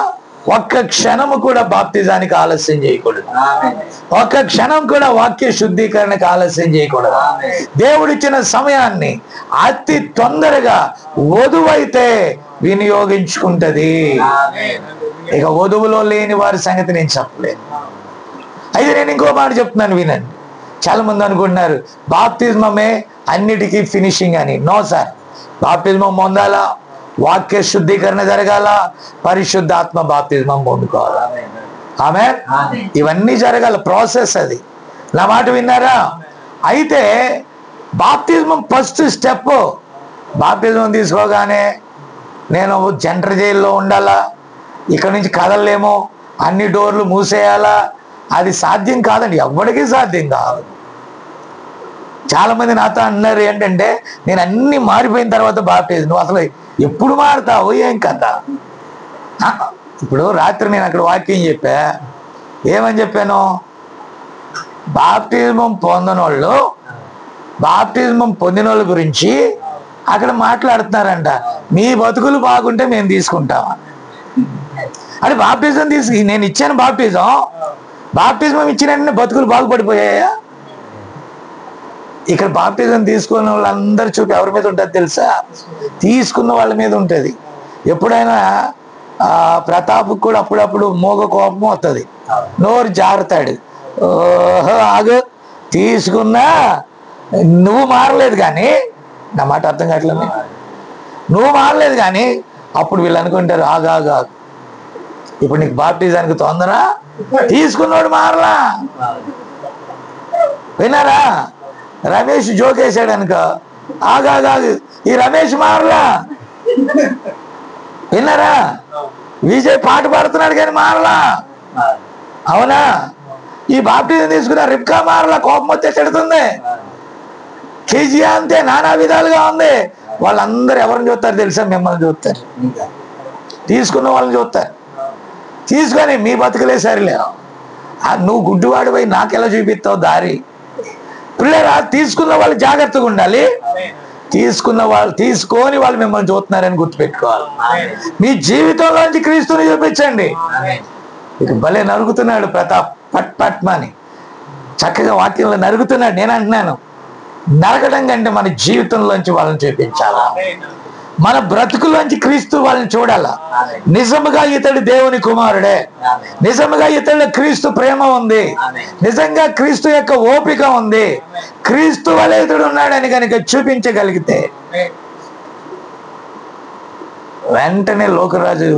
S3: ఒక్క క్షణము కూడా బాప్తిజానికి ఆలస్యం చేయకూడదు. ఒక్క క్షణం కూడా వాక్య శుద్ధీకరణకు ఆలస్యం చేయకూడదు. దేవుడిచ్చిన సమయాన్ని అతి తొందరగా వధువైతే వినియోగించుకుంటది. ఇక వధువులో లేని వారి సంగతి నేను చెప్పలేను. అయితే నేను ఇంకో మాట చెప్తున్నాను, వినండి. చాలా మంది అనుకుంటున్నారు బాప్తిజమే అన్నిటికీ ఫినిషింగ్ అని. నో సార్, బాప్తిజమం పొందాలా, వాక్య శుద్ధీకరణ జరగాల, పరిశుద్ధాత్మ బాప్తిజమం పొందుకోవాలా. ఆమేన్. ఇవన్నీ జరగాల, ప్రాసెస్ అది. నా మాట విన్నారా? అయితే బాప్తిజమం ఫస్ట్ స్టెప్. బాప్తిజమం తీసుకోగానే నేను జంటర్ జైల్లో ఉండాలా, ఇక్కడ నుంచి కదలలేమో, అన్ని డోర్లు మూసేయాలా, అది సాధ్యం కాదండి, ఎవ్వడికి సాధ్యం కాదు. చాలా మంది నాతో అన్నారు ఏంటంటే, నేను అన్ని మారిపోయిన తర్వాత బాప్టిజం. నువ్వు అసలు ఎప్పుడు మారుతావు, ఏం కథ? ఇప్పుడు రాత్రి నేను అక్కడ వాక్యం చెప్పా, ఏమని చెప్పాను? బాప్టిజమం పొందినోళ్ళు, బాప్టిజమం పొందిన వాళ్ళ గురించి అక్కడ మాట్లాడుతున్నారంట. మీ బతుకులు బాగుంటే మేము తీసుకుంటామా? అంటే బాప్టిజం నేను ఇచ్చాను బాప్టిజం ఇచ్చిన బతుకులు బాగుపడిపోయాయా? ఇక్కడ బాప్టిజం తీసుకున్న వాళ్ళందరూ చూపు ఎవరి మీద ఉంటుంది తెలుసా? తీసుకున్న వాళ్ళ మీద ఉంటుంది. ఎప్పుడైనా ప్రతాప్ కూడా అప్పుడప్పుడు మోగ కోపం వస్తుంది, నోరు జారుతాడు. ఓహో ఆగు, తీసుకున్నా నువ్వు మారలేదు కానీ, నా మాట అర్థం కావట్లేదు, నువ్వు మారలేదు కానీ అప్పుడు వీళ్ళు అనుకుంటారు ఆగాగా, ఇప్పుడు నీకు బాప్టిజానికి తొందర, తీసుకున్నాడు మారలా. విన్నారా? రమేష్ జోకేశాడు అనుకో, ఆగాగాగు, ఈ రమేష్ మారలా. విన్నారా? విజయ్ పాట పాడుతున్నాడు కానీ మారలా. అవునా? ఈ బాప్టిజం తీసుకున్న రిబ్కా మారలా, కోపం వచ్చే చెడుతుంది. కేజీఆ అంతే, నానా విధాలుగా ఉంది. వాళ్ళందరూ ఎవరిని చూస్తారు తెలుసా? మిమ్మల్ని చూస్తారు, తీసుకున్న వాళ్ళని చూస్తారు. తీసుకొని మీ బతుకులే సరిలేవు, నువ్వు గుడ్డివాడు పోయి నాకెలా చూపిస్తావు దారి? పిల్లరా, తీసుకున్న వాళ్ళు జాగ్రత్తగా ఉండాలి. తీసుకొని వాళ్ళు మిమ్మల్ని చూస్తున్నారని గుర్తుపెట్టుకోవాలి. మీ జీవితంలోంచి క్రీస్తుని చూపించండి. ఇక భలే నరుగుతున్నాడు ప్రతాప్, పట్ పట్మని చక్కగా వాక్యంలో నరుగుతున్నాడు. నేను అంటున్నాను, నరకడం కంటే మన జీవితంలోంచి వాళ్ళని చూపించాలా, మన బ్రతుకులోంచి క్రీస్తు వాళ్ళని చూడాలా. నిజముగా ఇతడు దేవుని కుమారుడే, నిజముగా ఇతడు క్రీస్తు ప్రేమ ఉంది, నిజంగా క్రీస్తు యొక్క ఓపిక ఉంది, క్రీస్తు వలె ఇతడు ఉన్నాడని కనుక చూపించగలిగితే వెంటనే లోకరాజు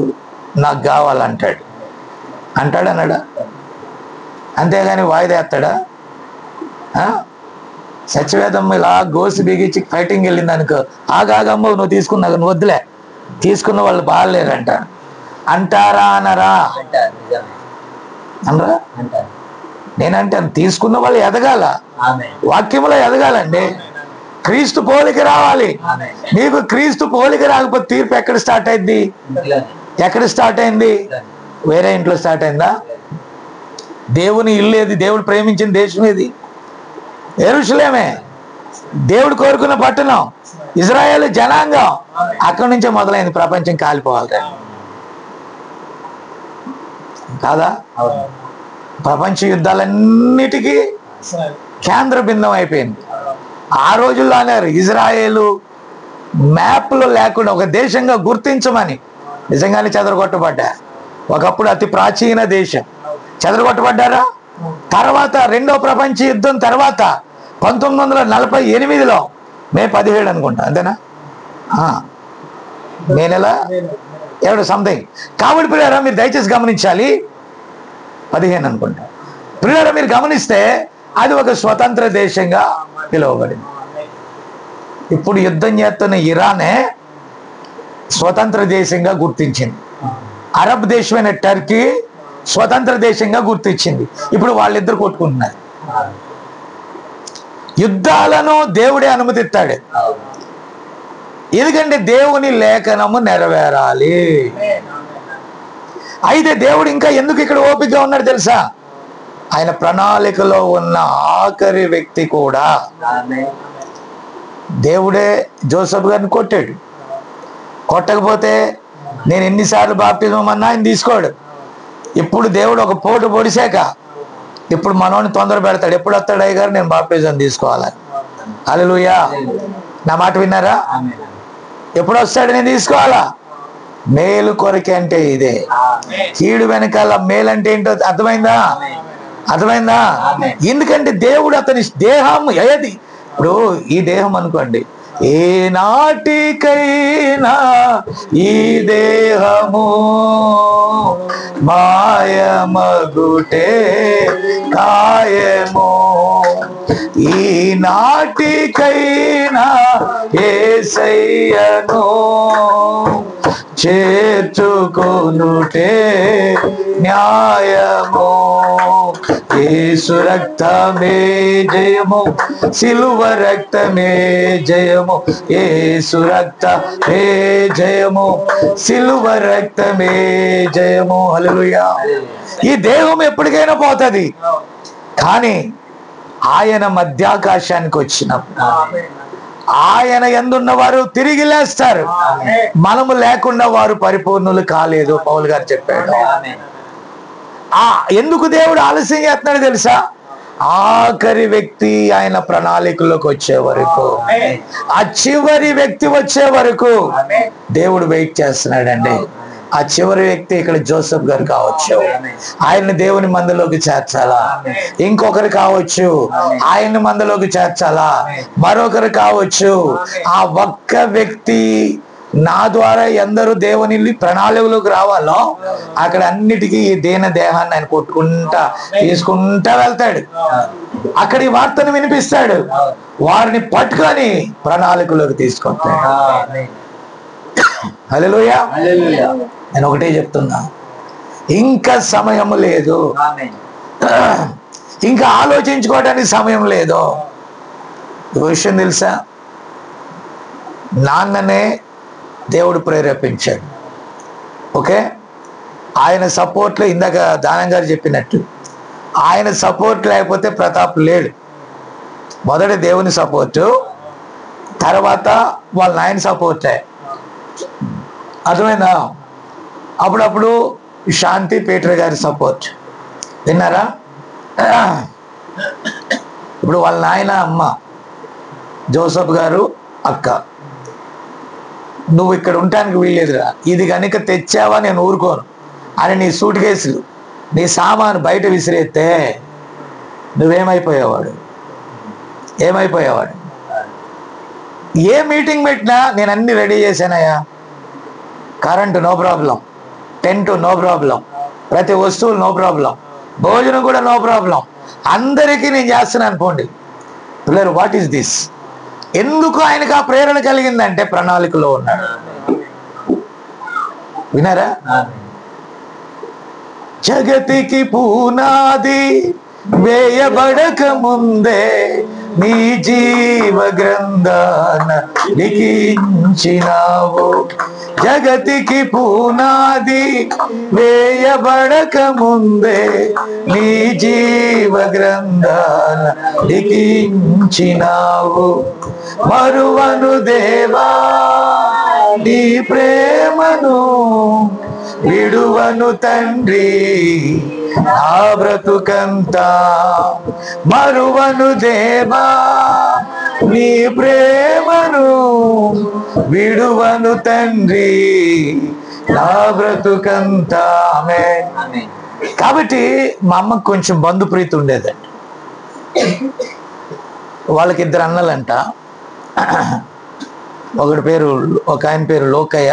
S3: నాకు కావాలంటాడు. అంటాడా? అంతేగాని వాయిదా ఎత్తాడా? సత్యవేదమ్మ ఇలా గోసి బిగించి ఫైటింగ్ వెళ్ళింది అనుకో, ఆగాగమ్మ నువ్వు తీసుకున్నావు, నువ్వు వద్దులే, తీసుకున్న వాళ్ళు బాగాలేరంట అంటారా? అనరా? అనరా? నేనంటే తీసుకున్న వాళ్ళు ఎదగాల, వాక్యంలో ఎదగాలండి. క్రీస్తు పోలిక రావాలి. నీకు క్రీస్తు పోలిక రాకపోతే తీర్పు ఎక్కడ స్టార్ట్ అయింది? ఎక్కడ స్టార్ట్ అయింది? వేరే ఇంట్లో స్టార్ట్ అయిందా? దేవుని ఇల్లు ఏది? దేవుడు ప్రేమించిన దేశం ఏది? యెరూషలేమే. దేవుడు కోరుకున్న పట్టణం, ఇజ్రాయేల్ జనాంగం. అక్కడి నుంచే మొదలైంది ప్రపంచం కాలిపోవాలి కాదా? ప్రపంచ యుద్ధాలన్నిటికీ కేంద్ర బిందువు అయిపోయింది. ఆ రోజుల్లో అన్నారు ఇజ్రాయేలు మ్యాప్లో లేకుండా ఒక దేశంగా గుర్తించమని. నిజంగానే చెదరగొట్టబడ్డా. ఒకప్పుడు అతి ప్రాచీన దేశం, చెదరగొట్టబడ్డారా? తర్వాత రెండో ప్రపంచ యుద్ధం తర్వాత 1948లో మే 17 అనుకుంటా, అంతేనా? మే నెల 7 సంథింగ్. కాబట్టి పిల్లరా మీరు దయచేసి గమనించాలి, 15 అనుకుంటా. పిల్లరా మీరు గమనిస్తే అది ఒక స్వతంత్ర దేశంగా పిలువబడింది. ఇప్పుడు యుద్ధం చేస్తున్న ఇరానే స్వతంత్ర దేశంగా గుర్తించింది. అరబ్ దేశమైన టర్కీ స్వతంత్ర దేశంగా గుర్తించింది. ఇప్పుడు వాళ్ళిద్దరు కొట్టుకుంటున్నారు. యుద్ధాలను దేవుడే అనుమతిస్తాడు, ఎందుకంటే దేవుని లేఖనము నెరవేరాలి. అయితే దేవుడు ఇంకా ఎందుకు ఇక్కడ ఓపికగా ఉన్నాడు తెలుసా? ఆయన ప్రణాళికలో ఉన్న ఆఖరి వ్యక్తి కూడా దేవుడే జోసెఫ్ గారిని కొట్టాడు. కొట్టకపోతే నేను ఎన్నిసార్లు బాప్తిజం అన్నా ఆయన తీసుకోడు. ఇప్పుడు దేవుడు ఒక పోటు పొడిశాక ఇప్పుడు మనోని తొందర పెడతాడు. ఎప్పుడు వస్తాడు అయ్య గారు నేను బాప్టిజం తీసుకోవాలని. హల్లెలూయా. నా మాట విన్నారా? ఎప్పుడు వస్తాడు నేను తీసుకోవాలా? మేలు కొరకే అంటే ఇదే. కీడు వెనకాల మేలు అంటే ఏంటో అర్థమైందా? ఎందుకంటే దేవుడు అతని దేహం ఏది, ఇప్పుడు ఈ దేహం అనుకోండి, ఏ నాటికైనా ఈ దేహము మాయమగుటే కాయము, ఈ నాటికైనా యేసయ్యను చేర్చుకొనుటే న్యాయము. యేసు రక్తమే జయము, సిలువ రక్తమే జయము, యేసు రక్తమే జయము, సిలువ రక్తమే జయము. హల్లెలూయా. ఈ దేహం ఎప్పటికైనా పోతుంది, కానీ ఆయన మధ్యాకాశానికి వచ్చినప్పుడు ఆయన యందున్న వారు తిరిగి లేస్తారు. మనము లేకుండా వారు పరిపూర్ణులు కాలేదు, పౌలు గారు చెప్పాడు. ఎందుకు దేవుడు ఆలస్యం చేస్తున్నాడు తెలుసా? ఆఖరి వ్యక్తి ఆయన ప్రణాళికలోకి వచ్చే వరకు, ఆ చివరి వ్యక్తి వచ్చే వరకు దేవుడు వెయిట్ చేస్తున్నాడండి. ఆ చివరి వ్యక్తి ఇక్కడ జోసెఫ్ గారు కావచ్చు, ఆయన్ని దేవుని మందలోకి చేర్చాలా. ఇంకొకరు కావచ్చు, ఆయన్ని మందలోకి చేర్చాలా. మరొకరు కావచ్చు. ఆ ఒక్క వ్యక్తి నా ద్వారా ఎందరూ దేవుని ప్రణాళికలోకి రావాలో అక్కడ అన్నిటికీ ఈ దీన దేహాన్ని ఆయన కొట్టుకుంటా తీసుకుంటా వెళ్తాడు. అక్కడ ఈ వార్తను వినిపిస్తాడు, వారిని పట్టుకొని ప్రణాళికలోకి తీసుకొస్తాడు. హల్లెలూయా. నేను ఒకటే చెప్తున్నా, ఇంకా సమయం లేదు, ఇంకా ఆలోచించుకోవడానికి సమయం లేదు. ఈ విషయం తెలుసా? నాన్ననే దేవుడు ప్రేరేపించాడు. ఓకే, ఆయన సపోర్ట్లో ఇందాక దానం గారు చెప్పినట్టు ఆయన సపోర్ట్ లేకపోతే ప్రతాప్ లేడు. మొదట దేవుని సపోర్టు, తర్వాత వాళ్ళ నాయన సపోర్టే. అర్థమైందా? అప్పుడప్పుడు శాంతి పీటర్ గారి సపోర్ట్. విన్నారా? ఇప్పుడు వాళ్ళ నాయన అమ్మ, జోసఫ్ గారు అక్క, నువ్వు ఇక్కడ ఉండటానికి వీల్లేదురా, ఇది కనుక తెచ్చావా నేను ఊరుకోను అని నీ సూట్ కేసులు నీ సామాను బయట విసిరేస్తే నువ్వేమైపోయేవాడు? ఏ మీటింగ్ పెట్టినా నేను అన్ని రెడీ చేశానయ్యా, current no problem, tent no problem, ప్రతి వస్తువులు నో ప్రాబ్లం, భోజనం కూడా నో ప్రాబ్లం, అందరికీ నేను చేస్తున్నాను అనుకోండి. పిల్లలు, వాట్ ఈస్ దిస్? ఎందుకు ఆయనకు ఆ ప్రేరణ కలిగిందంటే ప్రణాళికలో ఉన్నాడు. వినారా? జగతికి పునాది వేయబడక ముందే నీ జీవ గ్రంథాన లిఖించినావు. జగతికి పునాది వేయబడక ముందే నీ జీవ గ్రంథాన లిఖించినావు. మరువను దేవా నీ ప్రేమను, విడువను తండ్రి నా బ్రతుకంతా. మరువను దేవా నీ ప్రేమను, విడువను తండ్రి నా బ్రతుకంతా. ఆమేన్. కాబట్టి మా అమ్మకు కొంచెం బంధుప్రీతి ఉండేదండి. వాళ్ళకి ఇద్దరు అన్నలంట. ఒక ఆయన పేరు లోకయ్య,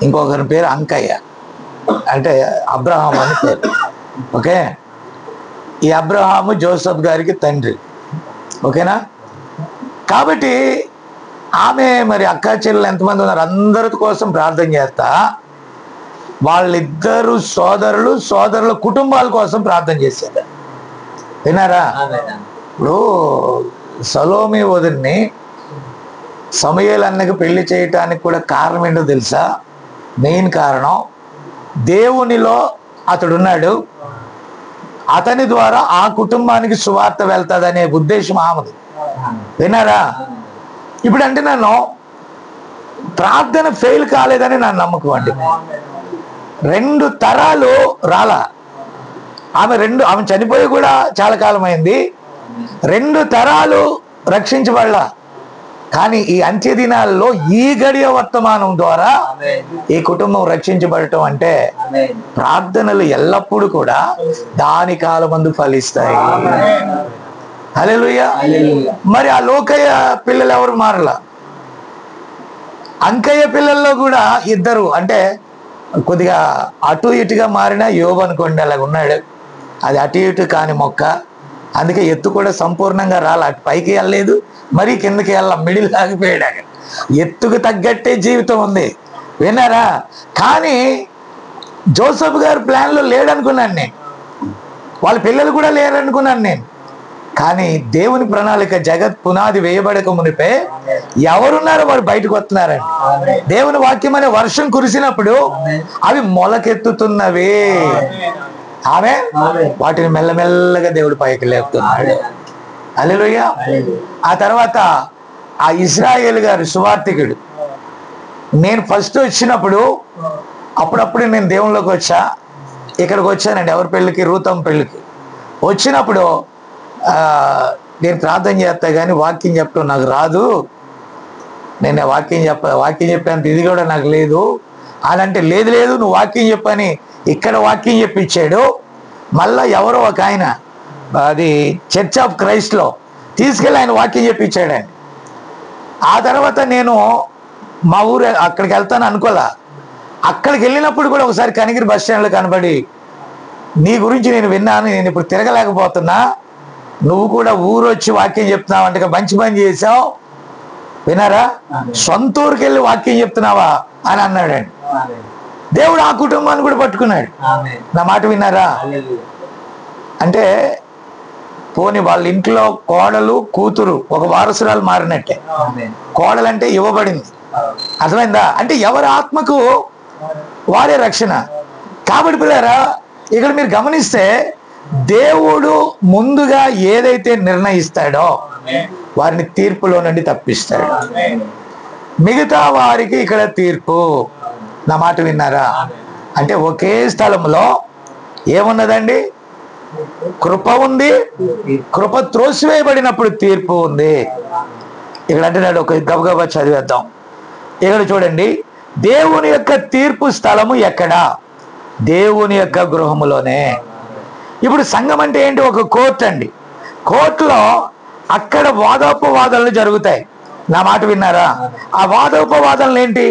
S3: ఇంకొకరి పేరు అంకయ్య, అంటే అబ్రహాం అని పేరు. ఓకే, ఈ అబ్రహాము జోసెఫ్ గారికి తండ్రి. ఓకేనా? కాబట్టి ఆమె మరి అక్కా చెల్లెలు ఎంతమంది ఉన్నారు అందరి కోసం ప్రార్థన చేస్తా వాళ్ళిద్దరు సోదరుల కుటుంబాల కోసం ప్రార్థన చేశారు. విన్నారా? ఇప్పుడు సలోమి వదిన్ని సమూయేలు అన్నకి పెళ్లి చేయటానికి కూడా కారణం ఏంటో తెలుసా? మెయిన్ కారణం, దేవునిలో అతడున్నాడు, అతని ద్వారా ఆ కుటుంబానికి సువార్త వెళ్తాదనే ఉద్దేశం ఆమెది. విన్నారా? ఇప్పుడు అంటే నన్ను ప్రార్థన ఫెయిల్ కాలేదని నా నమ్మకం అండి. 2 తరాలు రాలా. ఆమె చనిపోయి కూడా చాలా కాలం అయింది. 2 తరాలు రక్షించబడలా. కానీ ఈ అంత్య దినాల్లో ఈ గడియ వర్తమానం ద్వారా ఈ కుటుంబం రక్షించబడటం అంటే ప్రార్థనలు ఎల్లప్పుడూ కూడా దాని కాలమందు ఫలిస్తాయి. హల్లెలూయా. మరి ఆ లోకయ్య పిల్లలు ఎవరు మారలా. అంకయ్య పిల్లల్లో కూడా 2 అంటే కొద్దిగా అటు ఇటుగా మారిన యోబు అనుకోండి, అలాగ ఉన్నాడు. అది అటు ఇటు కాని మొక్క, అందుకే ఎత్తు కూడా సంపూర్ణంగా రాల. అటు పైకి వెళ్ళలేదు, మరి కిందకి వెళ్ళ, మిడిల్ ఆగిపోయాడు. అక్కడ ఎత్తుకు తగ్గట్టే జీవితం ఉంది, విన్నారా? కానీ జోసెఫ్ గారు ప్లాన్లో లేడనుకున్నాను నేను, వాళ్ళ పిల్లలు కూడా లేరనుకున్నాను నేను. కానీ దేవుని ప్రణాళిక జగత్ పునాది వేయబడక మునిపే ఎవరున్నారో వారు బయటకు వస్తున్నారండి. దేవుని వాక్యం అనే వర్షం కురిసినప్పుడు అవి మొలకెత్తుతున్నవి. ఆమె వాటిని మెల్లమెల్లగా దేవుడు పైకి లేపుతున్నాడు. హల్లెలూయా. ఆ తర్వాత ఆ ఇశ్రాయేలు గారు సువార్తికుడు, నేను ఫస్ట్ వచ్చినప్పుడు అప్పుడప్పుడు నేను దేవుళ్ళలోకి వచ్చా. ఇక్కడికి వచ్చానండి ఎవరి పెళ్ళికి, రూతమ్మ పెళ్ళికి వచ్చినప్పుడు నేను ప్రార్థన చేస్తా కానీ వాక్యం చెప్పడం నాకు రాదు, నేను వాక్యం చెప్పేంత ఇది కూడా నాకు లేదు అని అంటే, లేదు నువ్వు వాక్యం చెప్పని ఇక్కడ వాక్యం చెప్పించాడు. మళ్ళా ఎవరో ఒక ఆయన అది చర్చ్ ఆఫ్ క్రైస్ట్లో తీసుకెళ్ళి ఆయన వాక్యం చెప్పించాడు ఆయన. ఆ తర్వాత నేను మా ఊరు అక్కడికి వెళ్తాను అనుకోలే. అక్కడికి వెళ్ళినప్పుడు కూడా ఒకసారి కనిగిరి బస్ స్టాండ్లో కనబడి, నీ గురించి నేను విన్నాను, నేను ఇప్పుడు తిరగలేకపోతున్నా, నువ్వు కూడా ఊరు వచ్చి వాక్యం చెప్తున్నావు అంటే మంచి పని చేసావు, వినారా, సొంత ఊరికి వెళ్ళి వాక్యం చెప్తున్నావా అని అన్నాడండి. దేవుడు ఆ కుటుంబాన్ని కూడా పట్టుకున్నాడు. నా మాట విన్నారా? అంటే పోనీ వాళ్ళ ఇంట్లో కోడలు కూతురు ఒక వారసురాలు మారినట్టే. కోడలు అంటే ఇవ్వబడింది, అర్థమైందా? అంటే ఎవరి ఆత్మకు వారే రక్షణ. కాబట్టి పిల్లరా, ఇక్కడ మీరు గమనిస్తే దేవుడు ముందుగా ఏదైతే నిర్ణయిస్తాడో వారిని తీర్పులో నుండి తప్పిస్తాడు, మిగతా వారికి ఇక్కడ తీర్పు. నా మాట విన్నారా? అంటే ఒకే స్థలంలో ఏమున్నదండి? కృప ఉంది, కృప త్రోసివేయబడినప్పుడు తీర్పు ఉంది. ఇక్కడ అంటున్నాడు, ఒక గబగబా చదివేద్దాం. ఇక్కడ చూడండి, దేవుని యొక్క తీర్పు స్థలము ఎక్కడా? దేవుని యొక్క గృహములోనే. ఇప్పుడు సంఘం అంటే ఏంటి? ఒక కోర్టు అండి. కోర్టులో అక్కడ వాదోపవాదాలు జరుగుతాయి. నా మాట విన్నారా? ఆ వాదోపవాదాలు ఏంటి?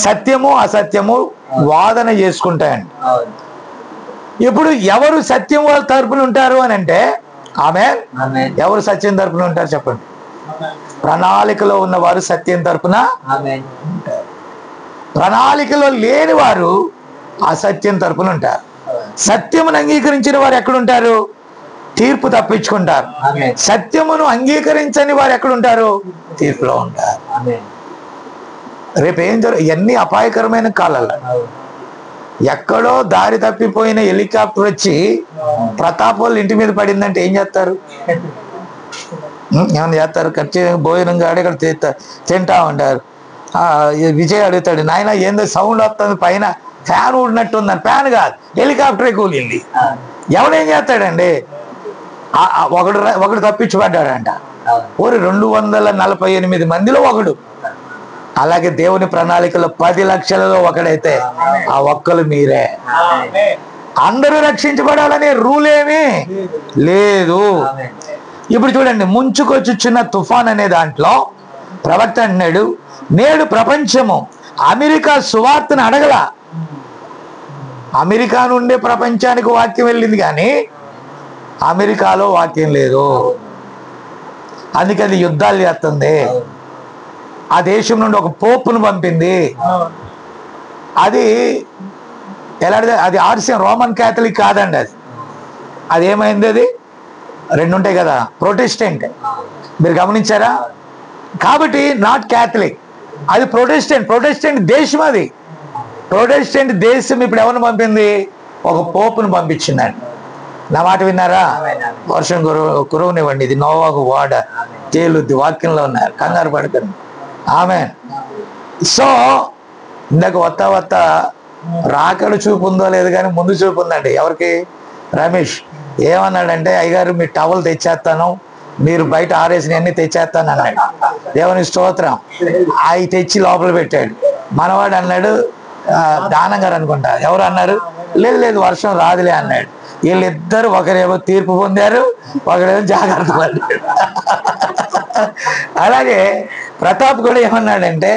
S3: సత్యము అసత్యము వాదన చేసుకుంటాయండి. ఇప్పుడు ఎవరు సత్యం వాళ్ళ తరపున ఉంటారు అని అంటే, ఎవరు సత్యం తరపున ఉంటారు చెప్పండి? ప్రణాళికలో ఉన్నవారు సత్యం తరపున, ప్రణాళికలో లేని వారు అసత్యం తరపున ఉంటారు. సత్యమును అంగీకరించిన వారు ఎక్కడుంటారు? తీర్పు తప్పించుకుంటారు. సత్యమును అంగీకరించని వారు ఎక్కడుంటారు? తీర్పులో ఉంటారు. రేపు ఏం ఇవన్నీ అపాయకరమైన కాలాలు. ఎక్కడో దారి తప్పిపోయిన హెలికాప్టర్ వచ్చి ప్రతాప్ వాళ్ళ ఇంటి మీద పడిందంటే ఏం చేస్తారు? ఏమన్నా చేస్తారు? ఖర్చు భోజనం కాడ ఇక్కడ తింటా ఉంటారు. విజయ్ అడుగుతాడు, నాయన ఏందో సౌండ్ వస్తుంది పైన, ఫ్యాన్ ఊడినట్టు ఉందని. ఫ్యాన్ కాదు, హెలికాప్టరే కూలింది. ఎవడేం చేస్తాడండి? ఒకడు తప్పించబడ్డాడంట. ఓరి 248 మందిలో ఒకడు. అలాగే దేవుని ప్రణాళికలో 10 లక్షలలో ఒకడైతే ఆ ఒక్కరు మీరే. అందరూ రక్షించబడాలనే రూల్ ఏమీ లేదు. ఇప్పుడు చూడండి, ముంచుకొచ్చుచున్న తుఫాన్ అనే దాంట్లో ప్రవక్త అన్నాడు, నేడు ప్రపంచము అమెరికా సువార్తను అడగల. అమెరికా నుండే ప్రపంచానికి వాక్యం వెళ్ళింది కానీ అమెరికాలో వాక్యం లేదు. అందుకే అది యుద్ధాలు చేస్తుంది. ఆ దేశం నుండి ఒక పోపును పంపింది. అది ఎలా? అది ఆర్సియం రోమన్ క్యాథలిక్ కాదండి. అది ఏమైంది? అది 2 ఉంటాయి కదా, ప్రొటెస్టెంట్. మీరు గమనించారా? కాబట్టి నాట్ క్యాథలిక్, అది ప్రొటెస్టెంట్. ప్రొటెస్టెంట్ దేశం అది. ప్రొటెస్టెంట్ దేశం ఇప్పుడు ఎవరిని పంపింది? ఒక పోపును పంపించిందండి. నా మాట విన్నారా? వర్షం కురవనివ్వండి, ఇది నోవాహు వాడ తేలుద్ది, వాక్యంలో ఉన్నారు, కంగారు పడకండి. ఆమెన్. సో ఇందాక వత్త రాకడ చూపు ఉందో లేదు కానీ ముందు చూపు ఉందండి. ఎవరికి? రమేష్ ఏమన్నాడంటే, అయ్యగారు మీ టవల్ తెచ్చేస్తాను, మీరు బయట ఆరేసినవన్నీ తెచ్చేస్తాను అన్నాడు. దేవుని స్తోత్రం. అవి తెచ్చి లోపల పెట్టాడు. మనవాడు అన్నాడు, దానం గారు అనుకుంటా ఎవరు అన్నారు, లేదు లేదు వర్షం రాదులే అన్నాడు. వీళ్ళిద్దరు ఒకరేమో తీర్పు పొందారు, ఒకరేమో జాగ్రత్త పడ్డాడు. అలాగే ప్రతాప్ కూడా ఏమన్నాడంటే,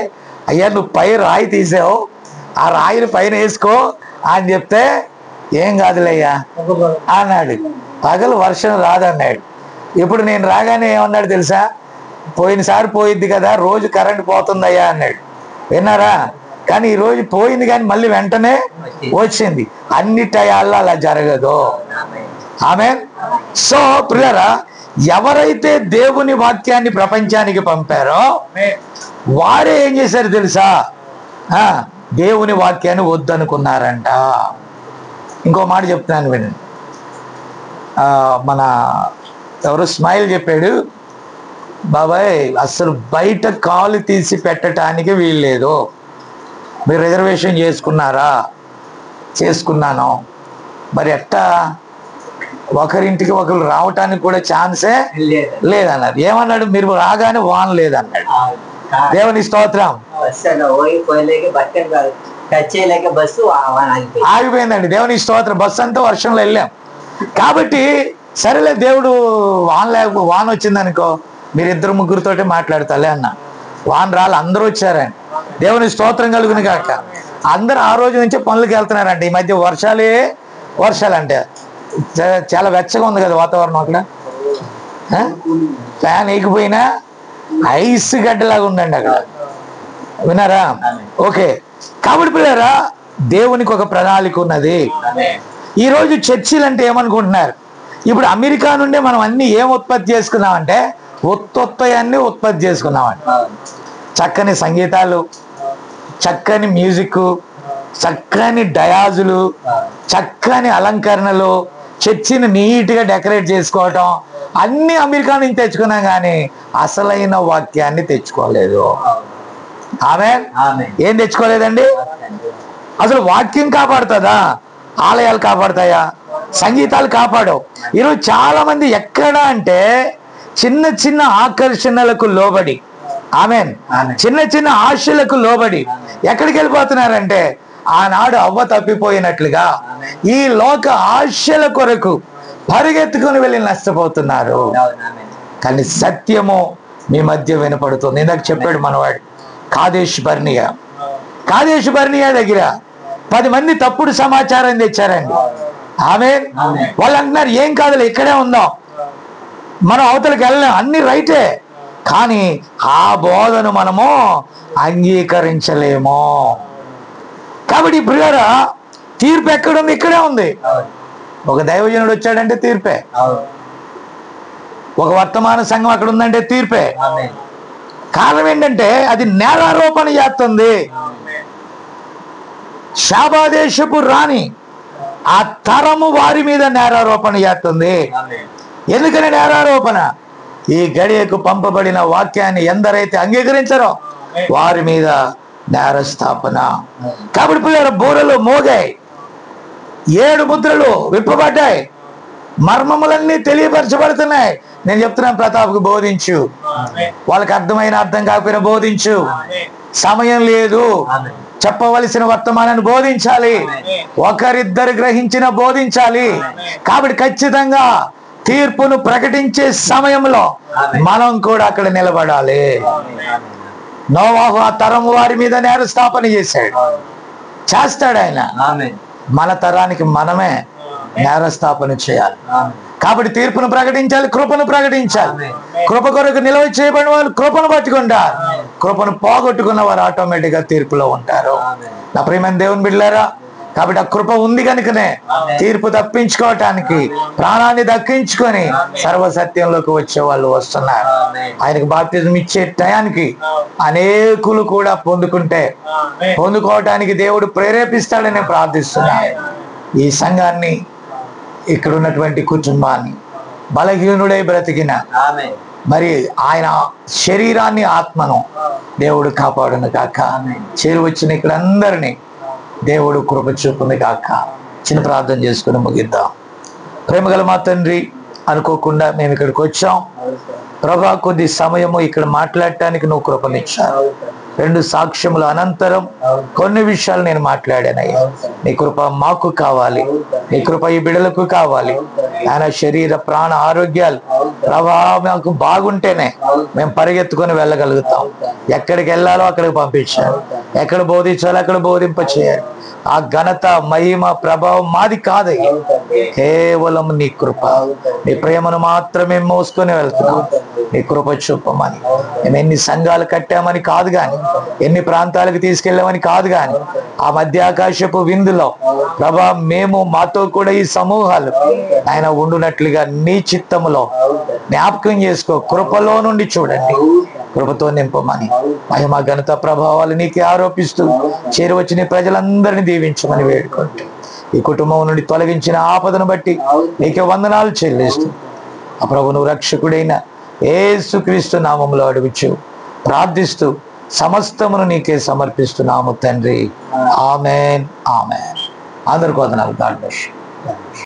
S3: అయ్యా నువ్వు పై రాయి తీసావు, ఆ రాయిని పైన వేసుకో అని చెప్తే, ఏం కాదులేయ్యా అన్నాడు. పగలు వర్షం రాదన్నాడు. ఇప్పుడు నేను రాగానే ఏమన్నాడు తెలుసా, పోయినసారి పోయిద్ది కదా, రోజు కరెంట్ పోతుందయ్యా అన్నాడు. విన్నారా? కానీ ఈ రోజు పోయింది కానీ మళ్ళీ వెంటనే వచ్చింది. అన్ని టయాల్లో అలా జరగదు. ఆమేన్. సో ప్రియులారా, ఎవరైతే దేవుని వాక్యాన్ని ప్రపంచానికి పంపారో వారే ఏం చేశారు తెలుసా, దేవుని వాక్యాన్ని వద్దనుకున్నారంట. ఇంకో మాట చెప్తున్నాను వినండి. మన ఎవరు స్మైల్ చెప్పాడు, బాబాయ్ అసలు బయట కాలు తీసి పెట్టడానికి వీల్లేదు, మీరు రిజర్వేషన్ చేసుకున్నారా? చేసుకున్నాను. మరి ఎట్టా? ఒకరింటికి ఒకరు రావటానికి కూడా ఛాన్సే లేదన్నారు. ఏమన్నాడు? మీరు రాగానే వాన్ లేదన్నాడు. దేవుని స్తోత్రం. ఆగిపోయిందండి. దేవుని స్తోత్రం. బస్సు అంతా వర్షంలో వెళ్ళాం కాబట్టి సరేలే, దేవుడు వాన్ వచ్చిందనుకో, మీరిద్దరు ముగ్గురితోటి మాట్లాడతాలే అన్న. వాన్ రాళ్ళు, అందరూ వచ్చారండి. దేవుని స్తోత్రం కలుగును కాక. అందరు ఆ రోజు నుంచే పనులకు వెళ్తున్నారంట. ఈ మధ్య వర్షాలు అంటే చాలా వెచ్చగా ఉంది కదా వాతావరణం. అక్కడ ఫ్యాన్ వేయకపోయినా ఐస్ గడ్డలాగా ఉందండి అక్కడ. విన్నారా? ఓకే. కాబట్టి పిల్లరా, దేవునికి ఒక ప్రణాళిక ఉన్నది. ఈరోజు చర్చిలు అంటే ఏమనుకుంటున్నారు, ఇప్పుడు అమెరికా నుండే మనం అన్ని ఏం ఉత్పత్తి చేసుకున్నామంటే అన్ని ఉత్పత్తి చేసుకున్నామండి. చక్కని సంగీతాలు, చక్కని మ్యూజిక్, చక్కని డయాజులు, చక్కని అలంకరణలు, చర్చిని నీట్గా డెకరేట్ చేసుకోవటం, అన్ని అమెరికా నుంచి తెచ్చుకున్నాం కానీ అసలైన వాక్యాన్ని తెచ్చుకోలేదు. ఆమేన్. ఏం తెచ్చుకోలేదండి? అసలు వాక్యం కాపాడుతుందా? ఆలయాలు కాపాడుతాయా? సంగీతాలు కాపాడవు. ఈరోజు చాలా మంది ఎక్కడ అంటే చిన్న చిన్న ఆకర్షణలకు లోబడి, ఆమేన్, చిన్న చిన్న ఆశలకు లోబడి ఎక్కడికి వెళ్ళిపోతున్నారంటే, ఆనాడు అవ్వ తప్పిపోయినట్లుగా ఈ లోక ఆశల కొరకు పరిగెత్తుకుని వెళ్ళి నష్టపోతున్నారు. కానీ సత్యము మీ మధ్య వినపడుతుంది. ఇందాక చెప్పాడు మనవాడు, కాదేశ్ బర్నియా దగ్గర 10 మంది తప్పుడు సమాచారం తెచ్చారండి. ఆమేన్. వాళ్ళు అంటున్నారు, ఏం కాదులే ఇక్కడే ఉందాం, మనం అవతలకి వెళ్ళాం, అన్ని రైటే, కానీ ఆ బోధను మనము అంగీకరించలేము. కాబట్టి ప్రియులారా, తీర్పు ఎక్కడుంది? ఇక్కడే ఉంది. ఒక దైవజనుడు వచ్చాడంటే తీర్పే, ఒక వర్తమాన సంఘం అక్కడ ఉందంటే తీర్పే. కారణం ఏంటంటే అది నేరారోపణ చేస్తుంది. శాపాదేశపు రాణి ఆ తరము వారి మీద నేరారోపణ చేస్తుంది. ఎందుకని నేరారోపణ? ఈ గడియకు పంపబడిన వాక్యాన్ని ఎందరైతే అంగీకరించారో వారి మీద నేరస్థాపన. కాబట్టి పిల్లల బూరలు మోగాయి, 7 ముద్రలు విప్పబడ్డాయి, మర్మములన్నీ తెలియపరచబడుతున్నాయి. నేను చెప్తున్నాను, ప్రతాప్కు బోధించు, వాళ్ళకి అర్థం కాకపోయినా బోధించు. సమయం లేదు, చెప్పవలసిన వర్తమానాన్ని బోధించాలి, ఒకరిద్దరు గ్రహించిన బోధించాలి. కాబట్టి ఖచ్చితంగా తీర్పును ప్రకటించే సమయంలో మనం కూడా అక్కడ నిలబడాలి. నోవాహు ఆ తరం వారి మీద నేరస్థాపన చేస్తాడు ఆయన. మన తరానికి మనమే నేరస్థాపన చేయాలి. కాబట్టి తీర్పును ప్రకటించాలి, కృపను ప్రకటించాలి. కృప కొరకు నిలవ చేయబడిన వాళ్ళు కృపను పట్టుకుంటారు, కృపను పోగొట్టుకున్న వారు ఆటోమేటిక్ గా తీర్పులో ఉంటారు. నా ప్రియమైన దేవుని బిడ్డలారా, కాబట్టి ఆ కృప ఉంది కనుకనే తీర్పు తప్పించుకోవటానికి ప్రాణాన్ని దక్కించుకొని సర్వసత్యంలోకి వచ్చే వాళ్ళు వస్తున్నారు. ఆయనకు బాప్తిజం ఇచ్చే టయానికి అనేకులు కూడా పొందుకోవటానికి దేవుడు ప్రేరేపిస్తాడని ప్రార్థిస్తున్నాను. ఈ సంఘాన్ని, ఇక్కడ ఉన్నటువంటి కుటుంబాన్ని, బలహీనుడై బ్రతికిన మరి ఆయన శరీరాన్ని, ఆత్మను దేవుడు కాపాడును కాక. చేరువచ్చిన ఇక్కడ అందరినీ దేవుడు కృప చూపును కాక. చిన్న ప్రార్థన చేసుకుని ముగిద్దాం. ప్రేమగల మా తండ్రి, అనుకోకుండా మేము ఇక్కడికి వచ్చాం ప్రభా. కొద్ది సమయము ఇక్కడ మాట్లాడటానికి నువ్వు కృపనిచ్చావు. 2 సాక్ష్యముల అనంతరం కొన్ని విషయాలు నేను మాట్లాడానయ్యా. నీ కృప మాకు కావాలి, నీ కృప ఈ బిడ్డలకు కావాలి. ఆయన శరీర ప్రాణ ఆరోగ్యాలు ప్రభా మాకు బాగుంటేనే మేము పరిగెత్తుకొని వెళ్ళగలుగుతాం. ఎక్కడికి వెళ్ళాలో అక్కడికి పంపించాలి, ఎక్కడ బోధించాలో అక్కడ బోధింప చేయాలి. ఆ ఘనత, మహిమ, ప్రభావం మాది కాదయ్యా, కేవలం నీ కృప, నీ ప్రేమను మాత్రమే మోసుకొని వెళ్తున్నాం. నీ కృప చూపమని. మేము ఎన్ని సంఘాలు కట్టామని కాదు కానీ, ఎన్ని ప్రాంతాలకు తీసుకెళ్ళామని కాదు కానీ, ఆ మధ్యాకాశపు విందులో ప్రభా మేము మాతో కూడా ఈ సమూహాలు ఆయన ఉండునట్లుగా నీ చిత్తములో జ్ఞాపకం చేసుకో. కృపలో నుండి చూడండి, కృపతో నింపమని. మహిమ, ఘనత, ప్రభావాలు నీకే ఆరోపిస్తూ చేరువచ్చిన ప్రజలందరినీ దీవించమని వేడుకుంటూ, ఈ కుటుంబం నుండి తొలగించిన ఆపదను బట్టి నీకే వందనాలు చెల్లిస్తూ, ఆ ప్రభును రక్షకుడైన యేసుక్రీస్తు నామములో అడుగుచు ప్రార్థిస్తూ సమస్తమును నీకే సమర్పిస్తున్నాము తండ్రి. Amen, amen. అందరికీ వందనాలు. God bless you.